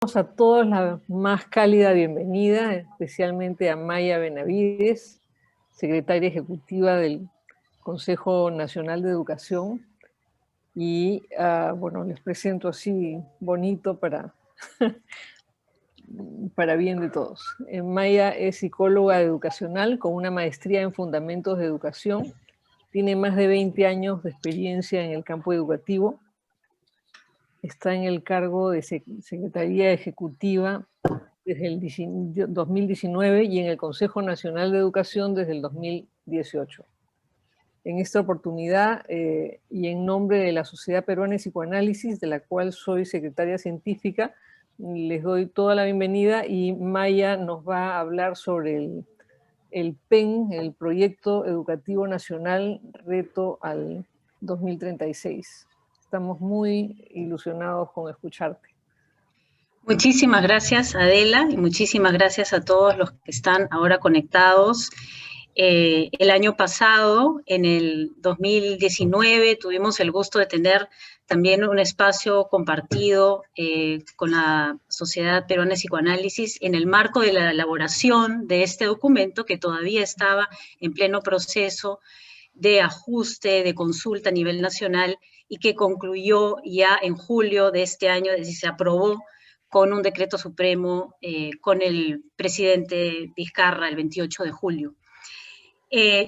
A todos la más cálida bienvenida, especialmente a Maya Benavides, secretaria ejecutiva del Consejo Nacional de Educación. Y bueno, les presento así bonito para bien de todos. Maya es psicóloga educacional con una maestría en Fundamentos de Educación. Tiene más de 20 años de experiencia en el campo educativo. Está en el cargo de Secretaría Ejecutiva desde el 2019 y en el Consejo Nacional de Educación desde el 2018. En esta oportunidad y en nombre de la Sociedad Peruana de Psicoanálisis, de la cual soy secretaria científica, les doy toda la bienvenida y Maya nos va a hablar sobre el PEN, el Proyecto Educativo Nacional Reto al 2036. Estamos muy ilusionados con escucharte. Muchísimas gracias, Adela, y muchísimas gracias a todos los que están ahora conectados. El año pasado, en el 2019, tuvimos el gusto de tener también un espacio compartido con la Sociedad Peruana de Psicoanálisis en el marco de la elaboración de este documento que todavía estaba en pleno proceso de ajuste, de consulta a nivel nacional y que concluyó ya en julio de este año, es decir, se aprobó con un decreto supremo con el presidente Vizcarra el 28 de julio.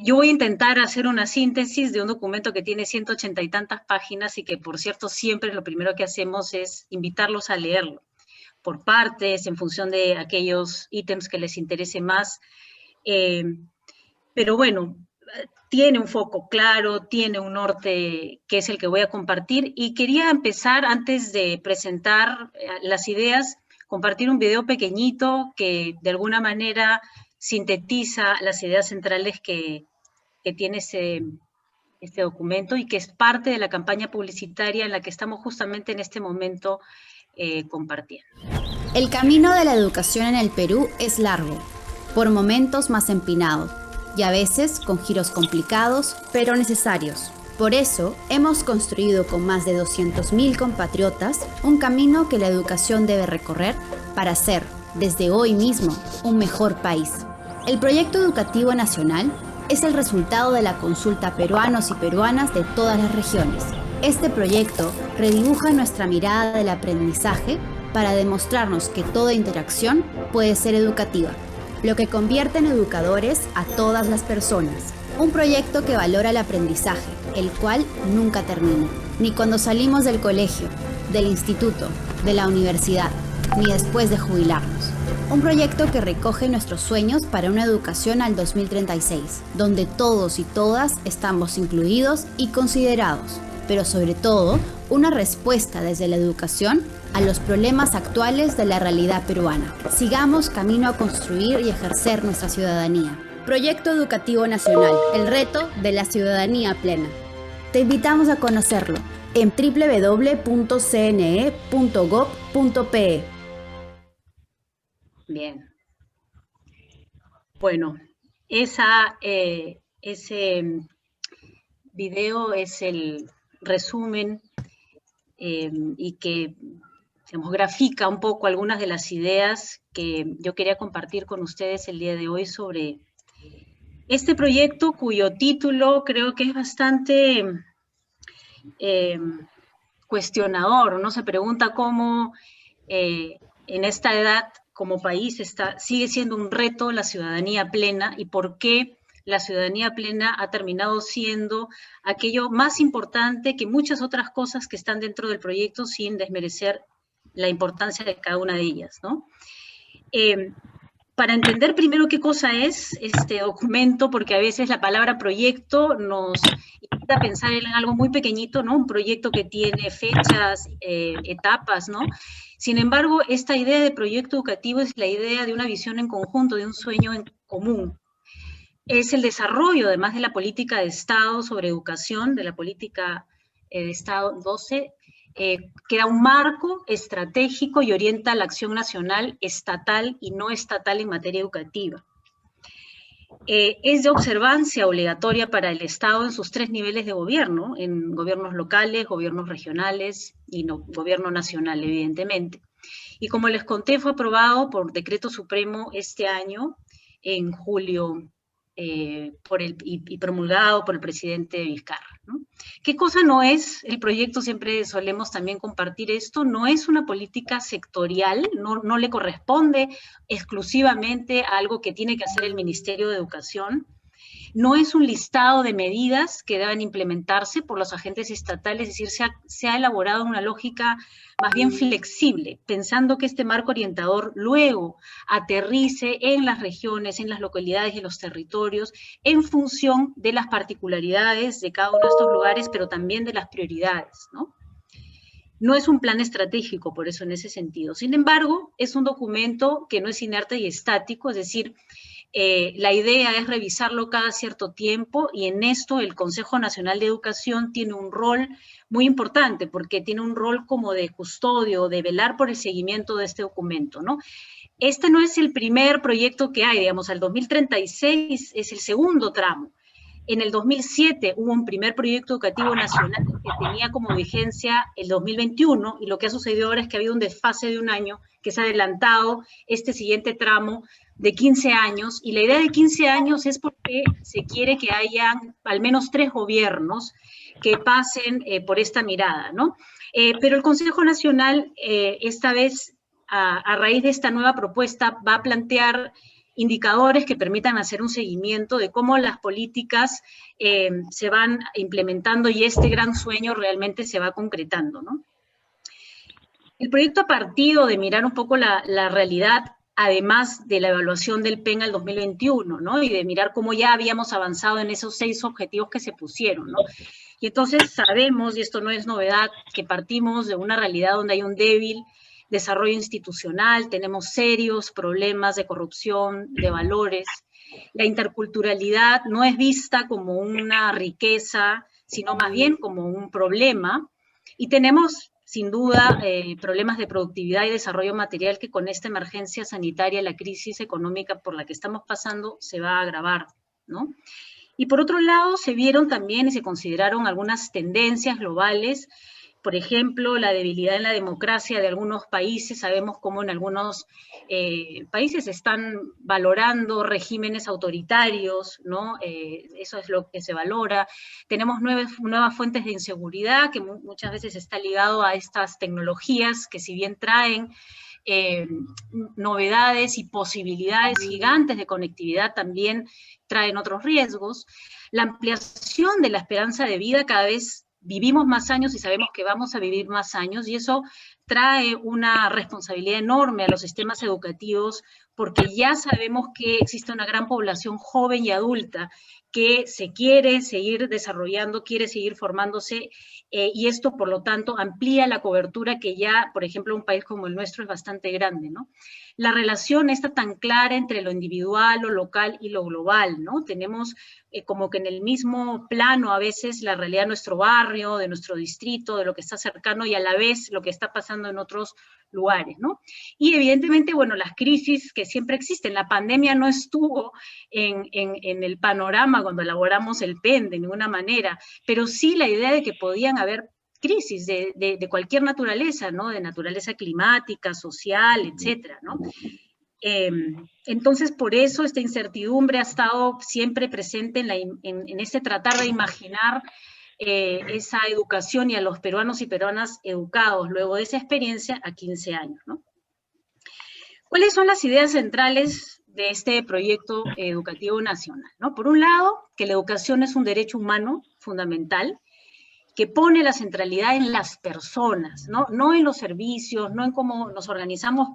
Yo voy a intentar hacer una síntesis de un documento que tiene 180 y tantas páginas y que, por cierto, siempre lo primero que hacemos es invitarlos a leerlo por partes, en función de aquellos ítems que les interese más. Pero bueno, tiene un foco claro, tiene un norte que es el que voy a compartir y quería empezar antes de presentar las ideas, compartir un video pequeñito que de alguna manera sintetiza las ideas centrales que tiene este documento y que es parte de la campaña publicitaria en la que estamos justamente en este momento compartiendo. El camino de la educación en el Perú es largo, por momentos más empinado, y a veces con giros complicados, pero necesarios. Por eso, hemos construido con más de 200.000 compatriotas un camino que la educación debe recorrer para ser, desde hoy mismo, un mejor país. El Proyecto Educativo Nacional es el resultado de la consulta a peruanos y peruanas de todas las regiones. Este proyecto redibuja nuestra mirada del aprendizaje para demostrarnos que toda interacción puede ser educativa, lo que convierte en educadores a todas las personas. Un proyecto que valora el aprendizaje, el cual nunca termina, ni cuando salimos del colegio, del instituto, de la universidad, ni después de jubilarnos. Un proyecto que recoge nuestros sueños para una educación al 2036, donde todos y todas estamos incluidos y considerados, pero sobre todo, una respuesta desde la educación a los problemas actuales de la realidad peruana. Sigamos camino a construir y ejercer nuestra ciudadanía. Proyecto Educativo Nacional, el reto de la ciudadanía plena. Te invitamos a conocerlo en www.cne.gov.pe. Bien. Bueno, ese video es el resumen y que grafica un poco algunas de las ideas que yo quería compartir con ustedes el día de hoy sobre este proyecto, cuyo título creo que es bastante cuestionador. Uno se pregunta cómo en esta edad como país sigue siendo un reto la ciudadanía plena y por qué la ciudadanía plena ha terminado siendo aquello más importante que muchas otras cosas que están dentro del proyecto, sin desmerecer la importancia de cada una de ellas, ¿no? Para entender primero qué cosa es este documento, porque a veces la palabra proyecto nos invita a pensar en algo muy pequeñito, ¿no? Un proyecto que tiene fechas, etapas, ¿no? Sin embargo, esta idea de proyecto educativo es la idea de una visión en conjunto, de un sueño en común. Es el desarrollo, además de la política de Estado sobre educación, de la política de Estado 12, que da un marco estratégico y orienta la acción nacional, estatal y no estatal en materia educativa. Es de observancia obligatoria para el Estado en sus 3 niveles de gobierno, en gobiernos locales, gobiernos regionales y gobierno nacional, evidentemente. Y como les conté, fue aprobado por decreto supremo este año, en julio, y promulgado por el presidente Vizcarra, ¿no? ¿Qué cosa no es el proyecto? Siempre solemos también compartir esto. No es una política sectorial, no le corresponde exclusivamente a algo que tiene que hacer el Ministerio de Educación. No es un listado de medidas que deben implementarse por los agentes estatales, es decir, se ha elaborado una lógica más bien flexible, pensando que este marco orientador luego aterrice en las regiones, en las localidades y en los territorios, en función de las particularidades de cada uno de estos lugares, pero también de las prioridades, ¿no? No es un plan estratégico, por eso en ese sentido. Sin embargo, es un documento que no es inerte y estático, es decir, la idea es revisarlo cada cierto tiempo, y en esto el Consejo Nacional de Educación tiene un rol muy importante, porque tiene un rol como de custodio, de velar por el seguimiento de este documento, ¿no? Este no es el primer proyecto que hay, digamos, al 2036 es el segundo tramo. En el 2007 hubo un primer proyecto educativo nacional que tenía como vigencia el 2021, y lo que ha sucedido ahora es que ha habido un desfase de un año, que se ha adelantado este siguiente tramo de 15 años, y la idea de 15 años es porque se quiere que hayan al menos 3 gobiernos que pasen por esta mirada, ¿no? Pero el Consejo Nacional, esta vez, a raíz de esta nueva propuesta, va a plantear indicadores que permitan hacer un seguimiento de cómo las políticas se van implementando y este gran sueño realmente se va concretando, ¿no? El proyecto ha partido de mirar un poco la realidad, además de la evaluación del PEN al 2021, ¿no? Y de mirar cómo ya habíamos avanzado en esos 6 objetivos que se pusieron, ¿no? Y entonces sabemos, y esto no es novedad, que partimos de una realidad donde hay un débil desarrollo institucional, tenemos serios problemas de corrupción, de valores. La interculturalidad no es vista como una riqueza, sino más bien como un problema. Y tenemos, sin duda, problemas de productividad y desarrollo material que con esta emergencia sanitaria, la crisis económica por la que estamos pasando, se va a agravar, ¿no? Y por otro lado, se vieron también y se consideraron algunas tendencias globales. Por ejemplo, la debilidad en la democracia de algunos países. Sabemos cómo en algunos países están valorando regímenes autoritarios, ¿no? Eso es lo que se valora. Tenemos nuevas fuentes de inseguridad, que muchas veces está ligado a estas tecnologías que, si bien traen novedades y posibilidades gigantes de conectividad, también traen otros riesgos. La ampliación de la esperanza de vida, cada vez vivimos más años y sabemos que vamos a vivir más años, y eso trae una responsabilidad enorme a los sistemas educativos, porque ya sabemos que existe una gran población joven y adulta que se quiere seguir desarrollando, quiere seguir formándose, y esto, por lo tanto, amplía la cobertura que ya, por ejemplo, un país como el nuestro es bastante grande, ¿no? La relación está tan clara entre lo individual, lo local y lo global, ¿no? Tenemos como que en el mismo plano a veces la realidad de nuestro barrio, de nuestro distrito, de lo que está cercano, y a la vez lo que está pasando en otros lugares, ¿no? Y evidentemente, bueno, las crisis que siempre existen. La pandemia no estuvo en el panorama cuando elaboramos el PEN de ninguna manera, pero sí la idea de que podían haber crisis de cualquier naturaleza, ¿no? De naturaleza climática, social, etcétera, ¿no? Entonces, por eso esta incertidumbre ha estado siempre presente en este tratar de imaginar esa educación, y a los peruanos y peruanas educados luego de esa experiencia a 15 años, ¿no? ¿Cuáles son las ideas centrales de este proyecto educativo nacional, ¿no? Por un lado, que la educación es un derecho humano fundamental, que pone la centralidad en las personas, ¿no? No en los servicios, no en cómo nos organizamos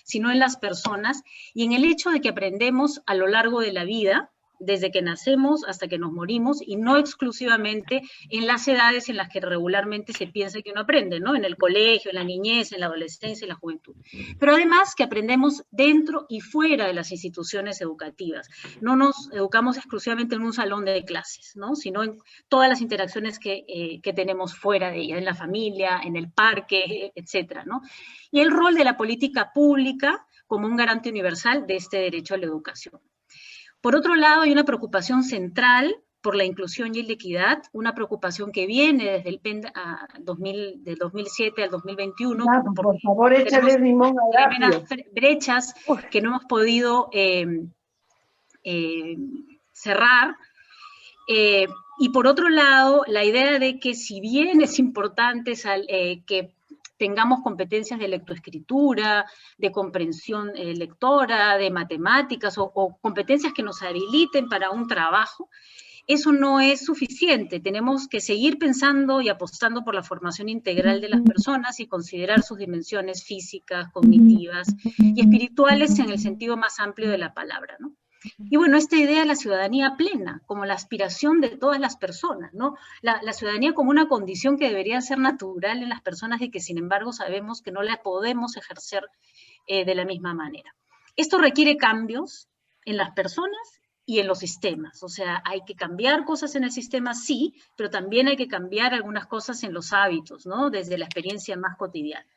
sino en las personas, y en el hecho de que aprendemos a lo largo de la vida, desde que nacemos hasta que nos morimos, y no exclusivamente en las edades en las que regularmente se piensa que uno aprende, ¿no? En el colegio, en la niñez, en la adolescencia, en la juventud. Pero además que aprendemos dentro y fuera de las instituciones educativas. No nos educamos exclusivamente en un salón de clases, ¿no? Sino en todas las interacciones que tenemos fuera de ella, en la familia, en el parque, etcétera, ¿no? Y el rol de la política pública como un garante universal de este derecho a la educación. Por otro lado, hay una preocupación central por la inclusión y la equidad, una preocupación que viene desde el PEN del 2007 al 2021. Claro, por favor, échale limón al tremendas brechas que no hemos podido cerrar. Y por otro lado, la idea de que si bien es importante que tengamos competencias de lectoescritura, de comprensión lectora, de matemáticas o competencias que nos habiliten para un trabajo, eso no es suficiente. Tenemos que seguir pensando y apostando por la formación integral de las personas y considerar sus dimensiones físicas, cognitivas y espirituales en el sentido más amplio de la palabra, ¿no? Y bueno, esta idea de la ciudadanía plena, como la aspiración de todas las personas, ¿no? La ciudadanía como una condición que debería ser natural en las personas y que sin embargo sabemos que no la podemos ejercer de la misma manera. Esto requiere cambios en las personas y en los sistemas. O sea, hay que cambiar cosas en el sistema, sí, pero también hay que cambiar algunas cosas en los hábitos, ¿no? Desde la experiencia más cotidiana.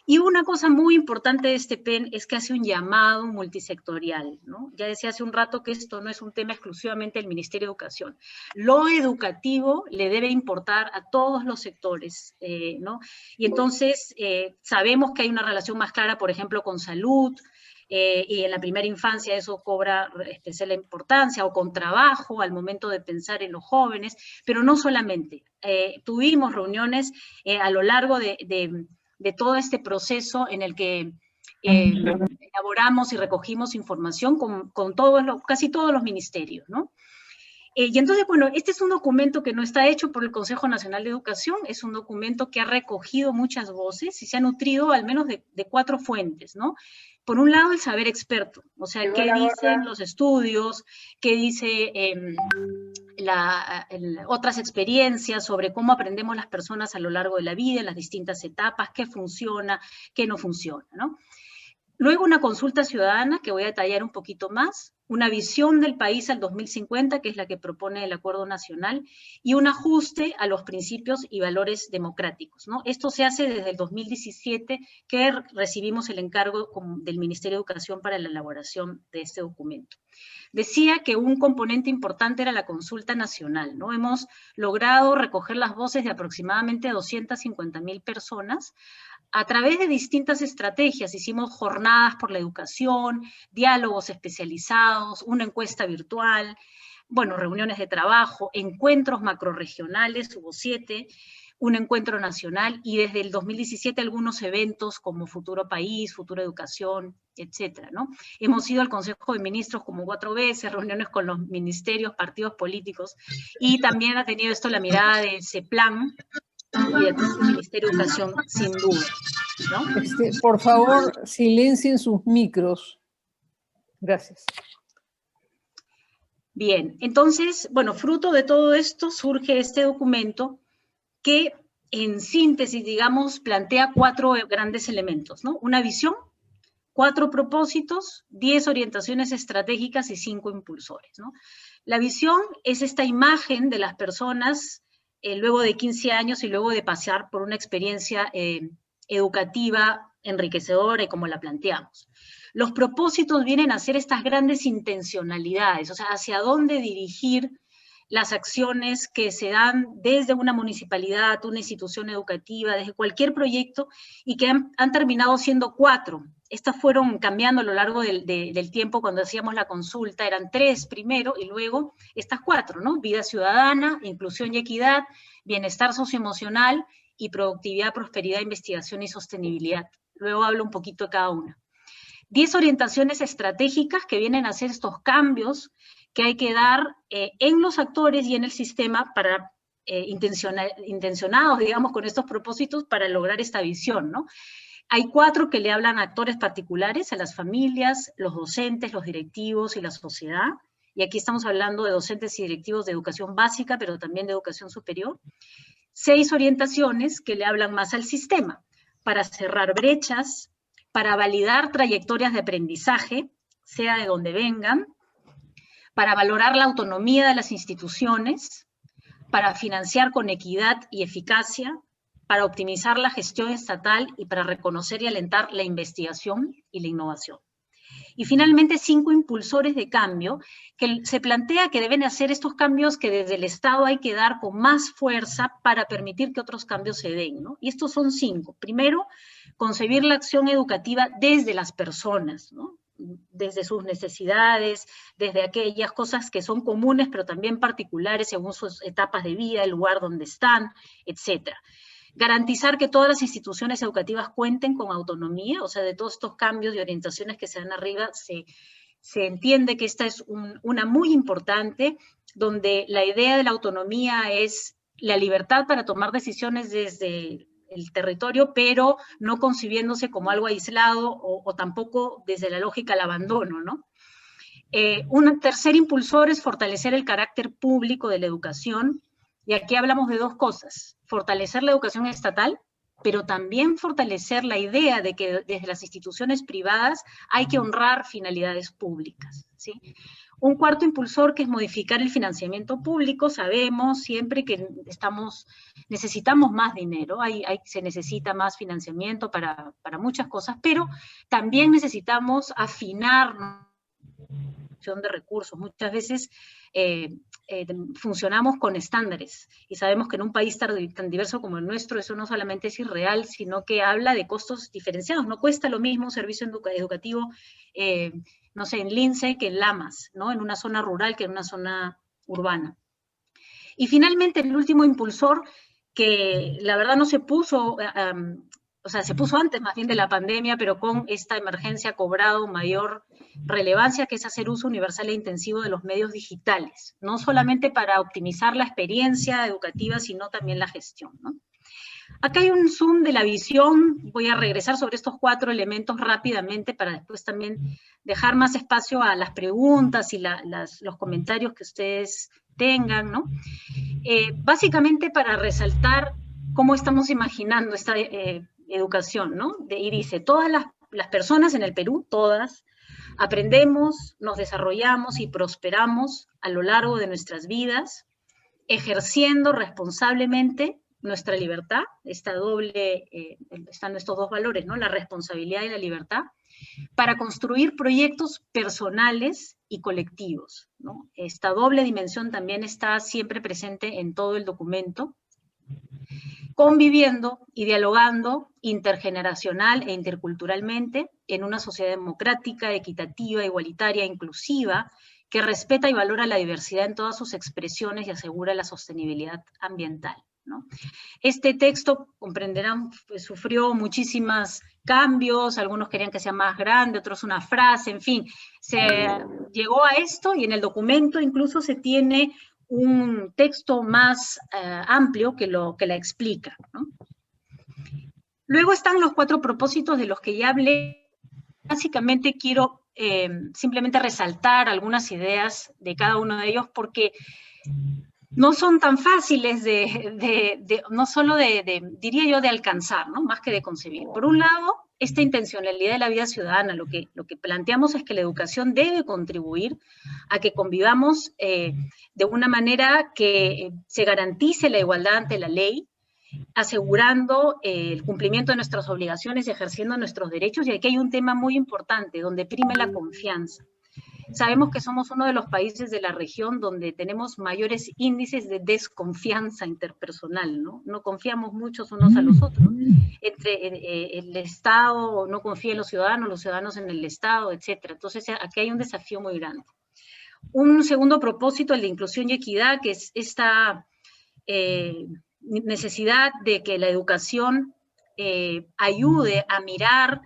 Y una cosa muy importante de este PEN es que hace un llamado multisectorial, ¿no? Ya decía hace un rato que esto no es un tema exclusivamente del Ministerio de Educación. Lo educativo le debe importar a todos los sectores, ¿no? Y entonces sabemos que hay una relación más clara, por ejemplo, con salud, y en la primera infancia eso cobra especial importancia, o con trabajo al momento de pensar en los jóvenes, pero no solamente. Tuvimos reuniones a lo largo de todo este proceso en el que elaboramos y recogimos información con casi todos los ministerios, ¿no? Y entonces, bueno, este es un documento que no está hecho por el Consejo Nacional de Educación, es un documento que ha recogido muchas voces y se ha nutrido al menos de 4 fuentes, ¿no? Por un lado, el saber experto, o sea, qué dicen los estudios, qué dice otras experiencias sobre cómo aprendemos las personas a lo largo de la vida, en las distintas etapas, qué funciona, qué no funciona, ¿no? Luego una consulta ciudadana, que voy a detallar un poquito más, una visión del país al 2050, que es la que propone el Acuerdo Nacional, y un ajuste a los principios y valores democráticos, ¿no? Esto se hace desde el 2017, que recibimos el encargo del Ministerio de Educación para la elaboración de este documento. Decía que un componente importante era la consulta nacional, ¿no? Hemos logrado recoger las voces de aproximadamente 250.000 personas, a través de distintas estrategias. Hicimos jornadas por la educación, diálogos especializados, una encuesta virtual, bueno, reuniones de trabajo, encuentros macrorregionales, hubo 7, un encuentro nacional, y desde el 2017 algunos eventos como Futuro País, Futuro Educación, etcétera, ¿no? Hemos ido al Consejo de Ministros como 4 veces, reuniones con los ministerios, partidos políticos, y también ha tenido esto la mirada de CEPLAN, y del Ministerio de Educación, sin duda, ¿no? Por favor, silencien sus micros. Gracias. Bien, entonces, bueno, fruto de todo esto surge este documento que, en síntesis, digamos, plantea 4 grandes elementos, ¿no? Una visión, 4 propósitos, 10 orientaciones estratégicas y 5 impulsores, ¿no? La visión es esta imagen de las personas luego de 15 años y luego de pasar por una experiencia educativa enriquecedora y como la planteamos. Los propósitos vienen a ser estas grandes intencionalidades, o sea, hacia dónde dirigir las acciones que se dan desde una municipalidad, una institución educativa, desde cualquier proyecto, y que han terminado siendo 4. Estas fueron cambiando a lo largo del tiempo. Cuando hacíamos la consulta eran 3 primero, y luego estas 4, ¿no? Vida ciudadana, inclusión y equidad, bienestar socioemocional, y productividad, prosperidad, investigación y sostenibilidad. Luego hablo un poquito de cada una. 10 orientaciones estratégicas que vienen a hacer estos cambios que hay que dar en los actores y en el sistema para intencionados, digamos, con estos propósitos para lograr esta visión, ¿no? Hay 4 que le hablan a actores particulares, a las familias, los docentes, los directivos y la sociedad, y aquí estamos hablando de docentes y directivos de educación básica, pero también de educación superior. 6 orientaciones que le hablan más al sistema, para cerrar brechas, para validar trayectorias de aprendizaje, sea de donde vengan, para valorar la autonomía de las instituciones, para financiar con equidad y eficacia, para optimizar la gestión estatal y para reconocer y alentar la investigación y la innovación. Y finalmente 5 impulsores de cambio, que se plantea que deben hacer estos cambios que desde el Estado hay que dar con más fuerza para permitir que otros cambios se den, ¿no? Y estos son 5. Primero, concebir la acción educativa desde las personas, ¿no? Desde sus necesidades, desde aquellas cosas que son comunes, pero también particulares según sus etapas de vida, el lugar donde están, etc. Garantizar que todas las instituciones educativas cuenten con autonomía, o sea, de todos estos cambios y orientaciones que se dan arriba, se entiende que esta es una muy importante, donde la idea de la autonomía es la libertad para tomar decisiones desde el territorio, pero no concibiéndose como algo aislado o tampoco desde la lógica del abandono, ¿no? Un tercer impulsor es fortalecer el carácter público de la educación, y aquí hablamos de 2 cosas: fortalecer la educación estatal, pero también fortalecer la idea de que desde las instituciones privadas hay que honrar finalidades públicas, ¿sí? Un cuarto impulsor, que es modificar el financiamiento público. Sabemos siempre que necesitamos más dinero, se necesita más financiamiento para muchas cosas, pero también necesitamos afinar de recursos. Muchas veces funcionamos con estándares, y sabemos que en un país tan diverso como el nuestro, eso no solamente es irreal, sino que habla de costos diferenciados. No cuesta lo mismo un servicio educativo, no sé, en Lince que en Lamas, ¿no? En una zona rural que en una zona urbana. Y finalmente, el último impulsor, que la verdad no se puso, o sea, se puso antes más bien de la pandemia, pero con esta emergencia ha cobrado mayor relevancia, que es hacer uso universal e intensivo de los medios digitales, no solamente para optimizar la experiencia educativa, sino también la gestión, ¿no? Acá hay un zoom de la visión. Voy a regresar sobre estos 4 elementos rápidamente para después también dejar más espacio a las preguntas y los comentarios que ustedes tengan, ¿no? Básicamente para resaltar cómo estamos imaginando esta educación, ¿no? Y dice, todas las personas en el Perú, todas, aprendemos, nos desarrollamos y prosperamos a lo largo de nuestras vidas, ejerciendo responsablemente nuestra libertad. Están estos 2 valores, ¿no? La responsabilidad y la libertad, para construir proyectos personales y colectivos, ¿no? Esta doble dimensión también está siempre presente en todo el documento, conviviendo y dialogando intergeneracional e interculturalmente en una sociedad democrática, equitativa, igualitaria, inclusiva, que respeta y valora la diversidad en todas sus expresiones y asegura la sostenibilidad ambiental, ¿no? Este texto, comprenderán, pues, sufrió muchísimos cambios. Algunos querían que sea más grande, otros una frase, en fin. Se llegó a esto, y en el documento incluso se tiene un texto más amplio que la explica, ¿no? Luego están los 4 propósitos de los que ya hablé. Básicamente quiero simplemente resaltar algunas ideas de cada uno de ellos, porque no son tan fáciles no solo diría yo, de alcanzar, ¿no? Más que de concebir. Por un lado, esta intencionalidad de la vida ciudadana, lo que planteamos es que la educación debe contribuir a que convivamos de una manera que se garantice la igualdad ante la ley, asegurando el cumplimiento de nuestras obligaciones y ejerciendo nuestros derechos. Y aquí hay un tema muy importante, donde prime la confianza. Sabemos que somos uno de los países de la región donde tenemos mayores índices de desconfianza interpersonal, ¿no? No confiamos muchos unos a los otros. El Estado no confía en los ciudadanos en el Estado, etc. Entonces, aquí hay un desafío muy grande. Un segundo propósito, el de inclusión y equidad, que es esta necesidad de que la educación ayude a mirar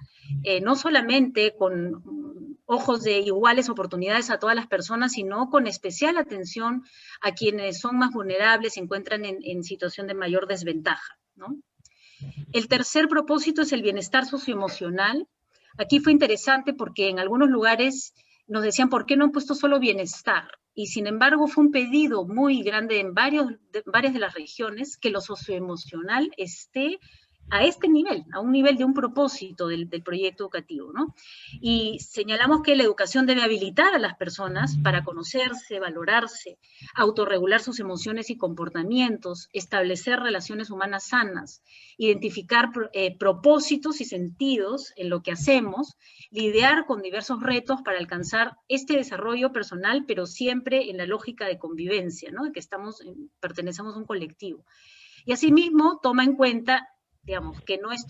no solamente con ojos de iguales oportunidades a todas las personas, sino con especial atención a quienes son más vulnerables, se encuentran en situación de mayor desventaja, ¿no? El tercer propósito es el bienestar socioemocional. Aquí fue interesante porque en algunos lugares nos decían, ¿por qué no han puesto solo bienestar? Y sin embargo fue un pedido muy grande en varias de las regiones que lo socioemocional esté a este nivel, a un nivel de un propósito del proyecto educativo, ¿no? Y señalamos que la educación debe habilitar a las personas para conocerse, valorarse, autorregular sus emociones y comportamientos, establecer relaciones humanas sanas, identificar propósitos y sentidos en lo que hacemos, lidiar con diversos retos para alcanzar este desarrollo personal, pero siempre en la lógica de convivencia, ¿no? De que pertenecemos a un colectivo. Y asimismo toma en cuenta, digamos, que no es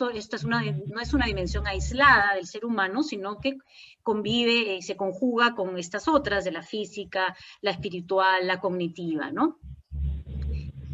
una dimensión aislada del ser humano, sino que convive y se conjuga con estas otras de la física, la espiritual, la cognitiva, ¿no?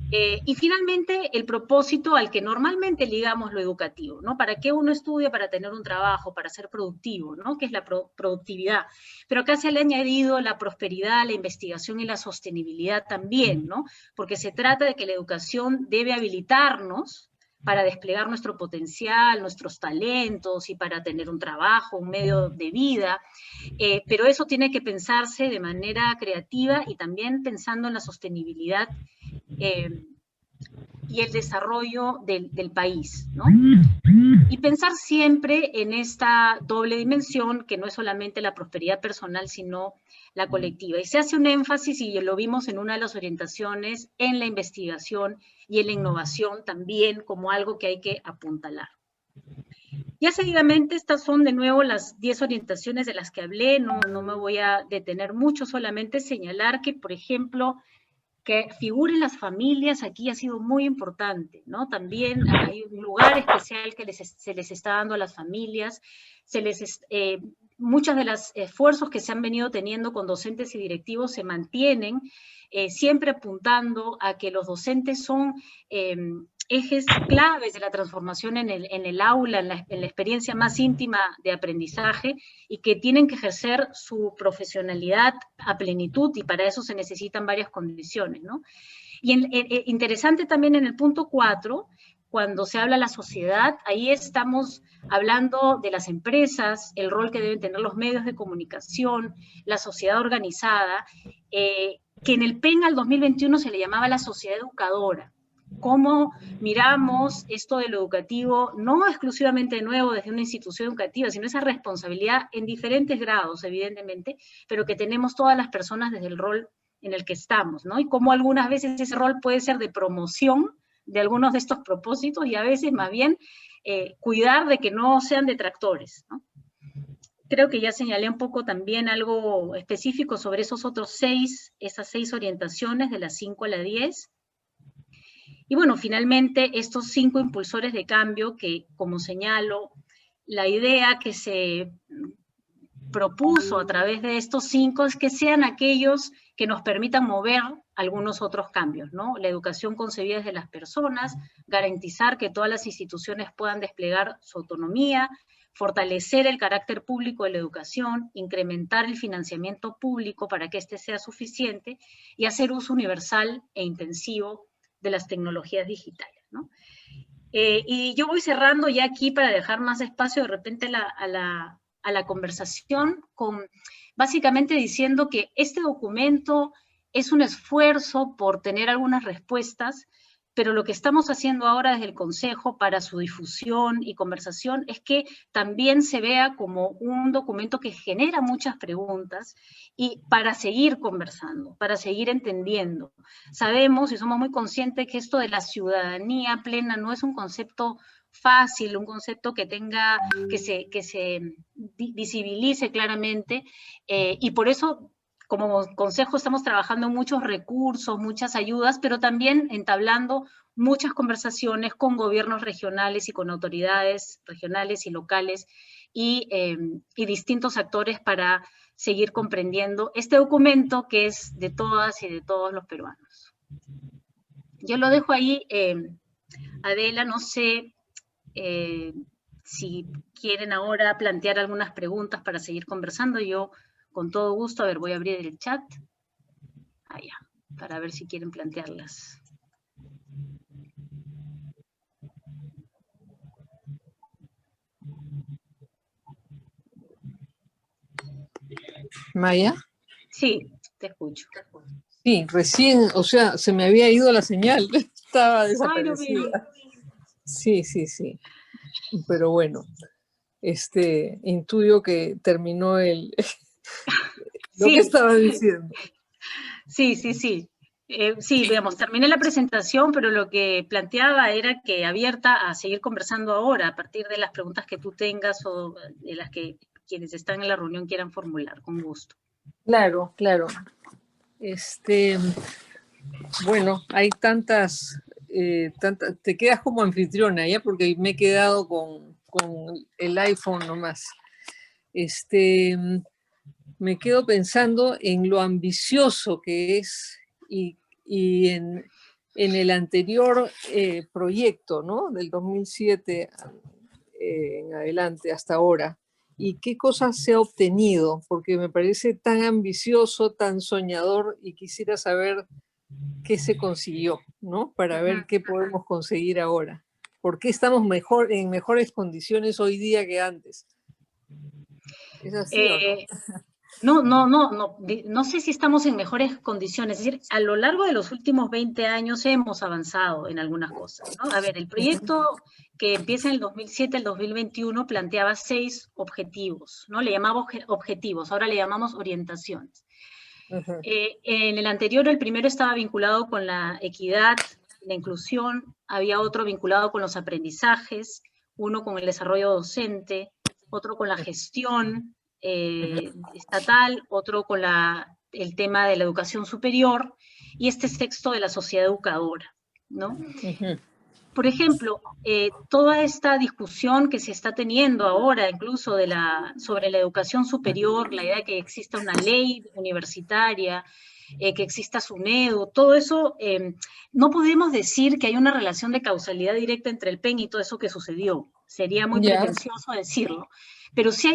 Y finalmente, el propósito al que normalmente ligamos lo educativo, ¿no? ¿Para qué uno estudia? Para tener un trabajo, para ser productivo, ¿no? Que es la productividad. Pero acá se le ha añadido la prosperidad, la investigación y la sostenibilidad también, ¿no? Porque se trata de que la educación debe habilitarnos para desplegar nuestro potencial, nuestros talentos y para tener un trabajo, un medio de vida, pero eso tiene que pensarse de manera creativa y también pensando en la sostenibilidad y el desarrollo del país, ¿no? Y pensar siempre en esta doble dimensión, que no es solamente la prosperidad personal, sino la colectiva. Y se hace un énfasis, y lo vimos en una de las orientaciones, en la investigación y en la innovación también como algo que hay que apuntalar. Ya seguidamente, estas son de nuevo las 10 orientaciones de las que hablé, no me voy a detener mucho, solamente señalar que, por ejemplo, que figuren las familias aquí ha sido muy importante, ¿no? También hay un lugar especial que se les está dando a las familias, muchos de los esfuerzos que se han venido teniendo con docentes y directivos se mantienen, siempre apuntando a que los docentes son ejes claves de la transformación en el aula, en la experiencia más íntima de aprendizaje, y que tienen que ejercer su profesionalidad a plenitud, y para eso se necesitan varias condiciones, ¿no? Y interesante también en el punto 4, cuando se habla de la sociedad, ahí estamos hablando de las empresas, el rol que deben tener los medios de comunicación, la sociedad organizada, que en el PEN al 2021 se le llamaba la sociedad educadora. Cómo miramos esto de lo educativo, no exclusivamente de nuevo desde una institución educativa, sino esa responsabilidad en diferentes grados, evidentemente, pero que tenemos todas las personas desde el rol en el que estamos, ¿no? Y cómo algunas veces ese rol puede ser de promoción de algunos de estos propósitos, y a veces más bien cuidar de que no sean detractores, ¿no? Creo que ya señalé un poco también algo específico sobre esas 6 orientaciones, de las 5 a la 10. Y bueno, finalmente, estos 5 impulsores de cambio que, como señalo, la idea que se propuso a través de estos 5 es que sean aquellos que nos permitan mover algunos otros cambios, ¿no? La educación concebida desde las personas, garantizar que todas las instituciones puedan desplegar su autonomía, fortalecer el carácter público de la educación, incrementar el financiamiento público para que éste sea suficiente, y hacer uso universal e intensivo de las tecnologías digitales, ¿no? Y yo voy cerrando ya aquí para dejar más espacio de repente a la conversación, básicamente diciendo que este documento es un esfuerzo por tener algunas respuestas, pero lo que estamos haciendo ahora desde el Consejo para su difusión y conversación es que también se vea como un documento que genera muchas preguntas, y para seguir conversando, para seguir entendiendo. Sabemos y somos muy conscientes que esto de la ciudadanía plena no es un concepto fácil, un concepto que se visibilice claramente, y por eso como Consejo estamos trabajando muchos recursos, muchas ayudas, pero también entablando muchas conversaciones con gobiernos regionales y con autoridades regionales y locales y distintos actores para seguir comprendiendo este documento que es de todas y de todos los peruanos. Yo lo dejo ahí, Adela, no sé si quieren ahora plantear algunas preguntas para seguir conversando. Yo con todo gusto, a ver, voy a abrir el chat, allá, para ver si quieren plantearlas. Maya. Sí, te escucho. Sí, recién, o sea, se me había ido la señal, estaba desaparecida. Sí, sí, sí. Pero bueno, intuyo que terminó lo que Sí, estaba diciendo. sí, sí, sí. Sí, digamos, terminé la presentación, pero lo que planteaba era que abierta a seguir conversando ahora, a partir de las preguntas que tú tengas o de las que quienes están en la reunión quieran formular, con gusto. Claro, claro. Bueno, hay tantas, te quedas como anfitriona, ¿ya? Porque me he quedado con el iPhone nomás. Me quedo pensando en lo ambicioso que es y en el anterior proyecto, ¿no? Del 2007 en adelante hasta ahora. ¿Y qué cosas se ha obtenido? Porque me parece tan ambicioso, tan soñador y quisiera saber qué se consiguió, ¿no? Para ver qué podemos conseguir ahora. ¿Por qué estamos en mejores condiciones hoy día que antes? ¿Es así o no? No sé si estamos en mejores condiciones. Es decir, a lo largo de los últimos 20 años hemos avanzado en algunas cosas, ¿no? A ver, el proyecto que empieza en el 2007 al 2021 planteaba 6 objetivos, ¿no? Le llamaba objetivos, ahora le llamamos orientaciones. Ajá. En el anterior, el primero estaba vinculado con la equidad, la inclusión, había otro vinculado con los aprendizajes, uno con el desarrollo docente, otro con la gestión estatal, otro con el tema de la educación superior, y este sexto de la sociedad educadora, ¿no? Ajá. Por ejemplo, toda esta discusión que se está teniendo ahora, incluso sobre la educación superior, la idea de que exista una ley universitaria, que exista SUNEDU, todo eso, no podemos decir que hay una relación de causalidad directa entre el PEN y todo eso que sucedió. Sería muy Ya. pretencioso decirlo. Pero sí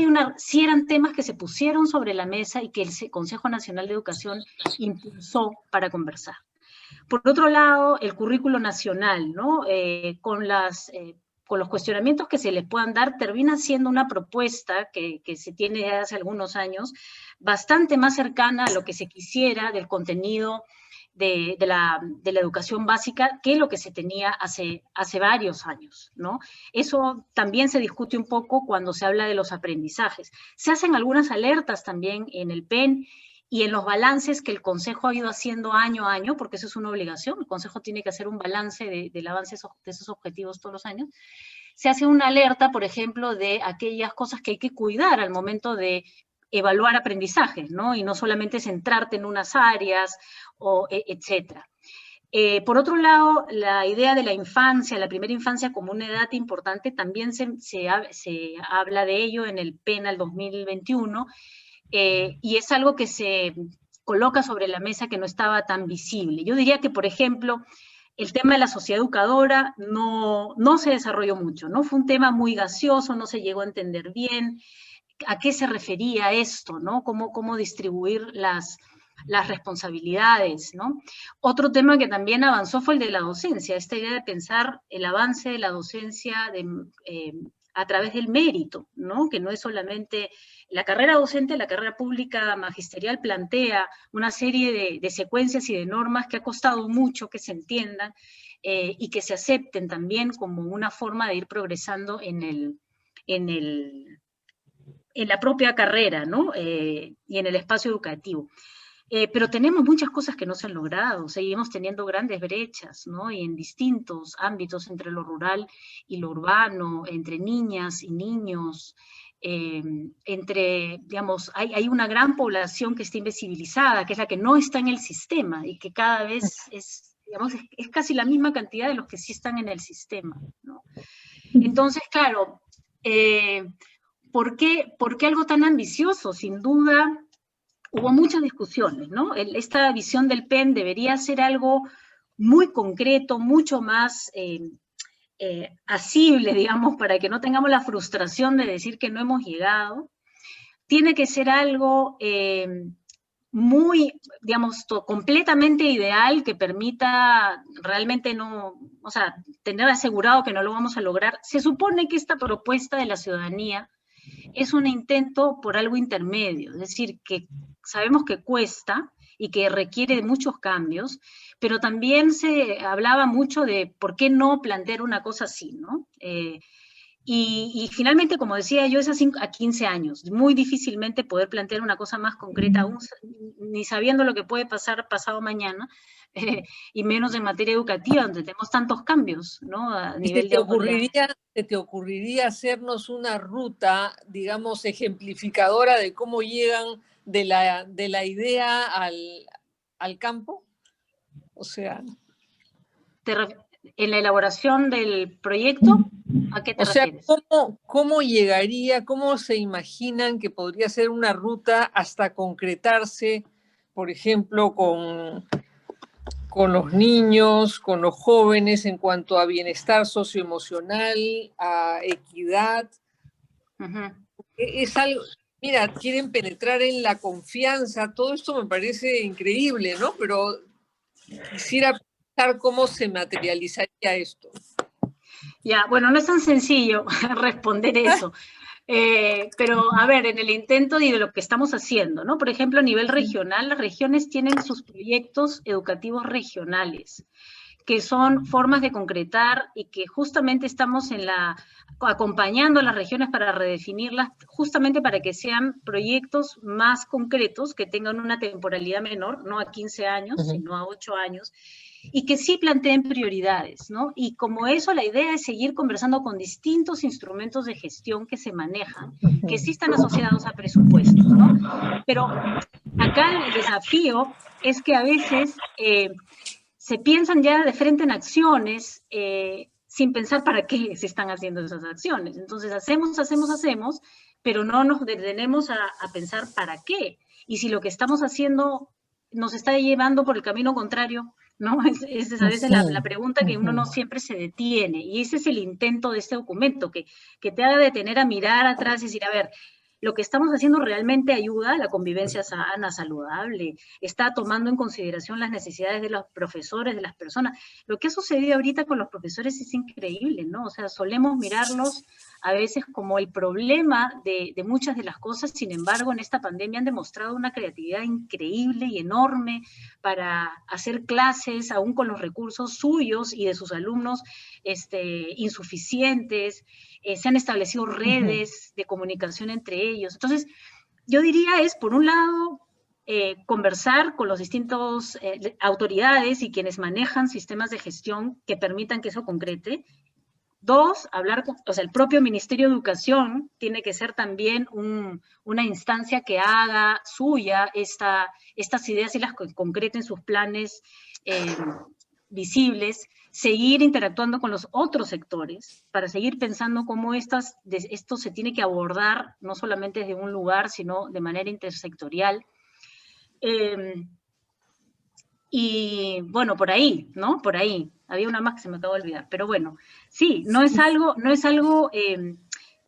eran temas que se pusieron sobre la mesa y que el Consejo Nacional de Educación impulsó para conversar. Por otro lado, el currículo nacional, ¿no? Con los cuestionamientos que se le puedan dar, termina siendo una propuesta que se tiene desde hace algunos años, bastante más cercana a lo que se quisiera del contenido de la educación básica que lo que se tenía hace varios años, ¿no? Eso también se discute un poco cuando se habla de los aprendizajes. Se hacen algunas alertas también en el PEN y en los balances que el Consejo ha ido haciendo año a año, porque eso es una obligación, el Consejo tiene que hacer un balance del avance de esos objetivos todos los años, se hace una alerta, por ejemplo, de aquellas cosas que hay que cuidar al momento de evaluar aprendizajes, ¿no? Y no solamente centrarte en unas áreas, etcétera. Por otro lado, la idea de la infancia, la primera infancia como una edad importante, también se habla de ello en el PEN 2021, y es algo que se coloca sobre la mesa que no estaba tan visible. Yo diría que, por ejemplo, el tema de la sociedad educadora no se desarrolló mucho, ¿no? Fue un tema muy gaseoso, no se llegó a entender bien a qué se refería esto, ¿no? Cómo distribuir las responsabilidades, ¿no? Otro tema que también avanzó fue el de la docencia, esta idea de pensar el avance de la docencia a través del mérito, ¿no? Que no es solamente la carrera docente, la carrera pública magisterial plantea una serie de secuencias y de normas que ha costado mucho que se entiendan y que se acepten también como una forma de ir progresando en la propia carrera, ¿no? Y en el espacio educativo. Pero tenemos muchas cosas que no se han logrado, seguimos teniendo grandes brechas, ¿no? Y en distintos ámbitos, entre lo rural y lo urbano, entre niñas y niños, digamos, hay una gran población que está invisibilizada, que es la que no está en el sistema y que cada vez digamos, es casi la misma cantidad de los que sí están en el sistema, ¿no? Entonces, claro, ¿por qué algo tan ambicioso? Sin duda, hubo muchas discusiones, ¿no? Esta visión del PEN debería ser algo muy concreto, mucho más asible, digamos, para que no tengamos la frustración de decir que no hemos llegado. Tiene que ser algo muy, digamos, completamente ideal, que permita realmente tener asegurado que no lo vamos a lograr. Se supone que esta propuesta de la ciudadanía es un intento por algo intermedio, es decir, que sabemos que cuesta y que requiere de muchos cambios, pero también se hablaba mucho de por qué no plantear una cosa así, ¿no? Y finalmente, como decía yo, es a 15 años. Muy difícilmente poder plantear una cosa más concreta, aún ni sabiendo lo que puede pasar pasado mañana, y menos en materia educativa, donde tenemos tantos cambios, ¿no? A nivel ¿Se te ocurriría hacernos una ruta, digamos, ejemplificadora de cómo llegan de la idea al campo? O sea... ¿En la elaboración del proyecto? ¿A qué te refieres? ¿Cómo llegaría, cómo se imaginan que podría ser una ruta hasta concretarse, por ejemplo, con los niños, con los jóvenes en cuanto a bienestar socioemocional, a equidad? Es algo, mira, quieren penetrar en la confianza, todo esto me parece increíble, ¿no? Pero quisiera pensar cómo se materializaría esto. Ya, bueno, no es tan sencillo responder eso. Pero, a ver, en el intento y de lo que estamos haciendo, ¿no? Por ejemplo, a nivel regional, las regiones tienen sus proyectos educativos regionales, que son formas de concretar y que justamente estamos acompañando a las regiones para redefinirlas, justamente para que sean proyectos más concretos, que tengan una temporalidad menor, no a 15 años, sino a 8 años, y que sí planteen prioridades, ¿no? Y como eso, la idea es seguir conversando con distintos instrumentos de gestión que se manejan, que sí están asociados a presupuestos, ¿no? Pero acá el desafío es que a veces se piensan ya de frente en acciones sin pensar para qué se están haciendo esas acciones. Entonces hacemos, pero no nos detenemos a pensar para qué. Y si lo que estamos haciendo nos está llevando por el camino contrario, ¿no? Esa es a veces la pregunta que uno no siempre se detiene, y ese es el intento de este documento, que te haga detener a mirar atrás y decir, a ver, lo que estamos haciendo realmente ayuda a la convivencia sana, saludable, está tomando en consideración las necesidades de los profesores, de las personas. Lo que ha sucedido ahorita con los profesores es increíble, ¿no? O sea, solemos mirarlos a veces como el problema de muchas de las cosas, sin embargo, en esta pandemia han demostrado una creatividad increíble y enorme para hacer clases, aún con los recursos suyos y de sus alumnos insuficientes. Se han establecido redes de comunicación entre ellos. Entonces, yo diría por un lado, conversar con los distintos autoridades y quienes manejan sistemas de gestión que permitan que eso concrete. Dos, hablar el propio Ministerio de Educación tiene que ser también una instancia que haga suya estas ideas y las concrete en sus planes visibles, seguir interactuando con los otros sectores para seguir pensando cómo esto se tiene que abordar no solamente desde un lugar, sino de manera intersectorial. Y bueno, por ahí, ¿no? Por ahí. Había una más que se me acabó de olvidar, pero bueno, sí, no es algo,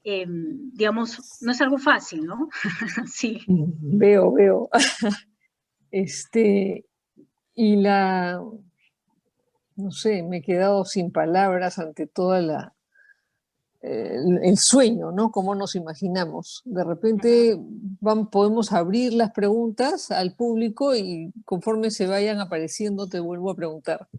digamos, no es algo fácil, ¿no? Sí. Veo. Y no sé, me he quedado sin palabras ante toda el sueño, ¿no? Cómo nos imaginamos. De repente podemos abrir las preguntas al público y conforme se vayan apareciendo te vuelvo a preguntar.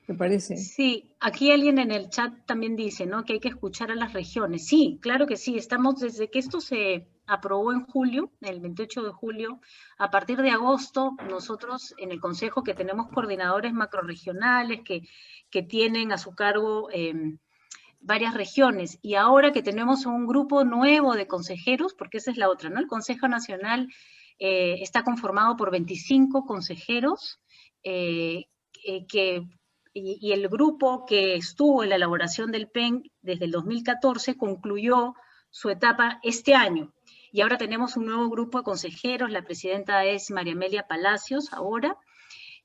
¿Te parece? Sí, aquí alguien en el chat también dice, ¿no? Que hay que escuchar a las regiones. Sí, claro que sí. Estamos desde que esto se aprobó en julio, el 28 de julio, a partir de agosto, nosotros en el Consejo que tenemos coordinadores macrorregionales que tienen a su cargo varias regiones, y ahora que tenemos un grupo nuevo de consejeros, porque esa es la otra, ¿no? El Consejo Nacional está conformado por 25 consejeros y el grupo que estuvo en la elaboración del PEN desde el 2014 concluyó su etapa este año. Y ahora tenemos un nuevo grupo de consejeros, la presidenta es María Amelia Palacios ahora,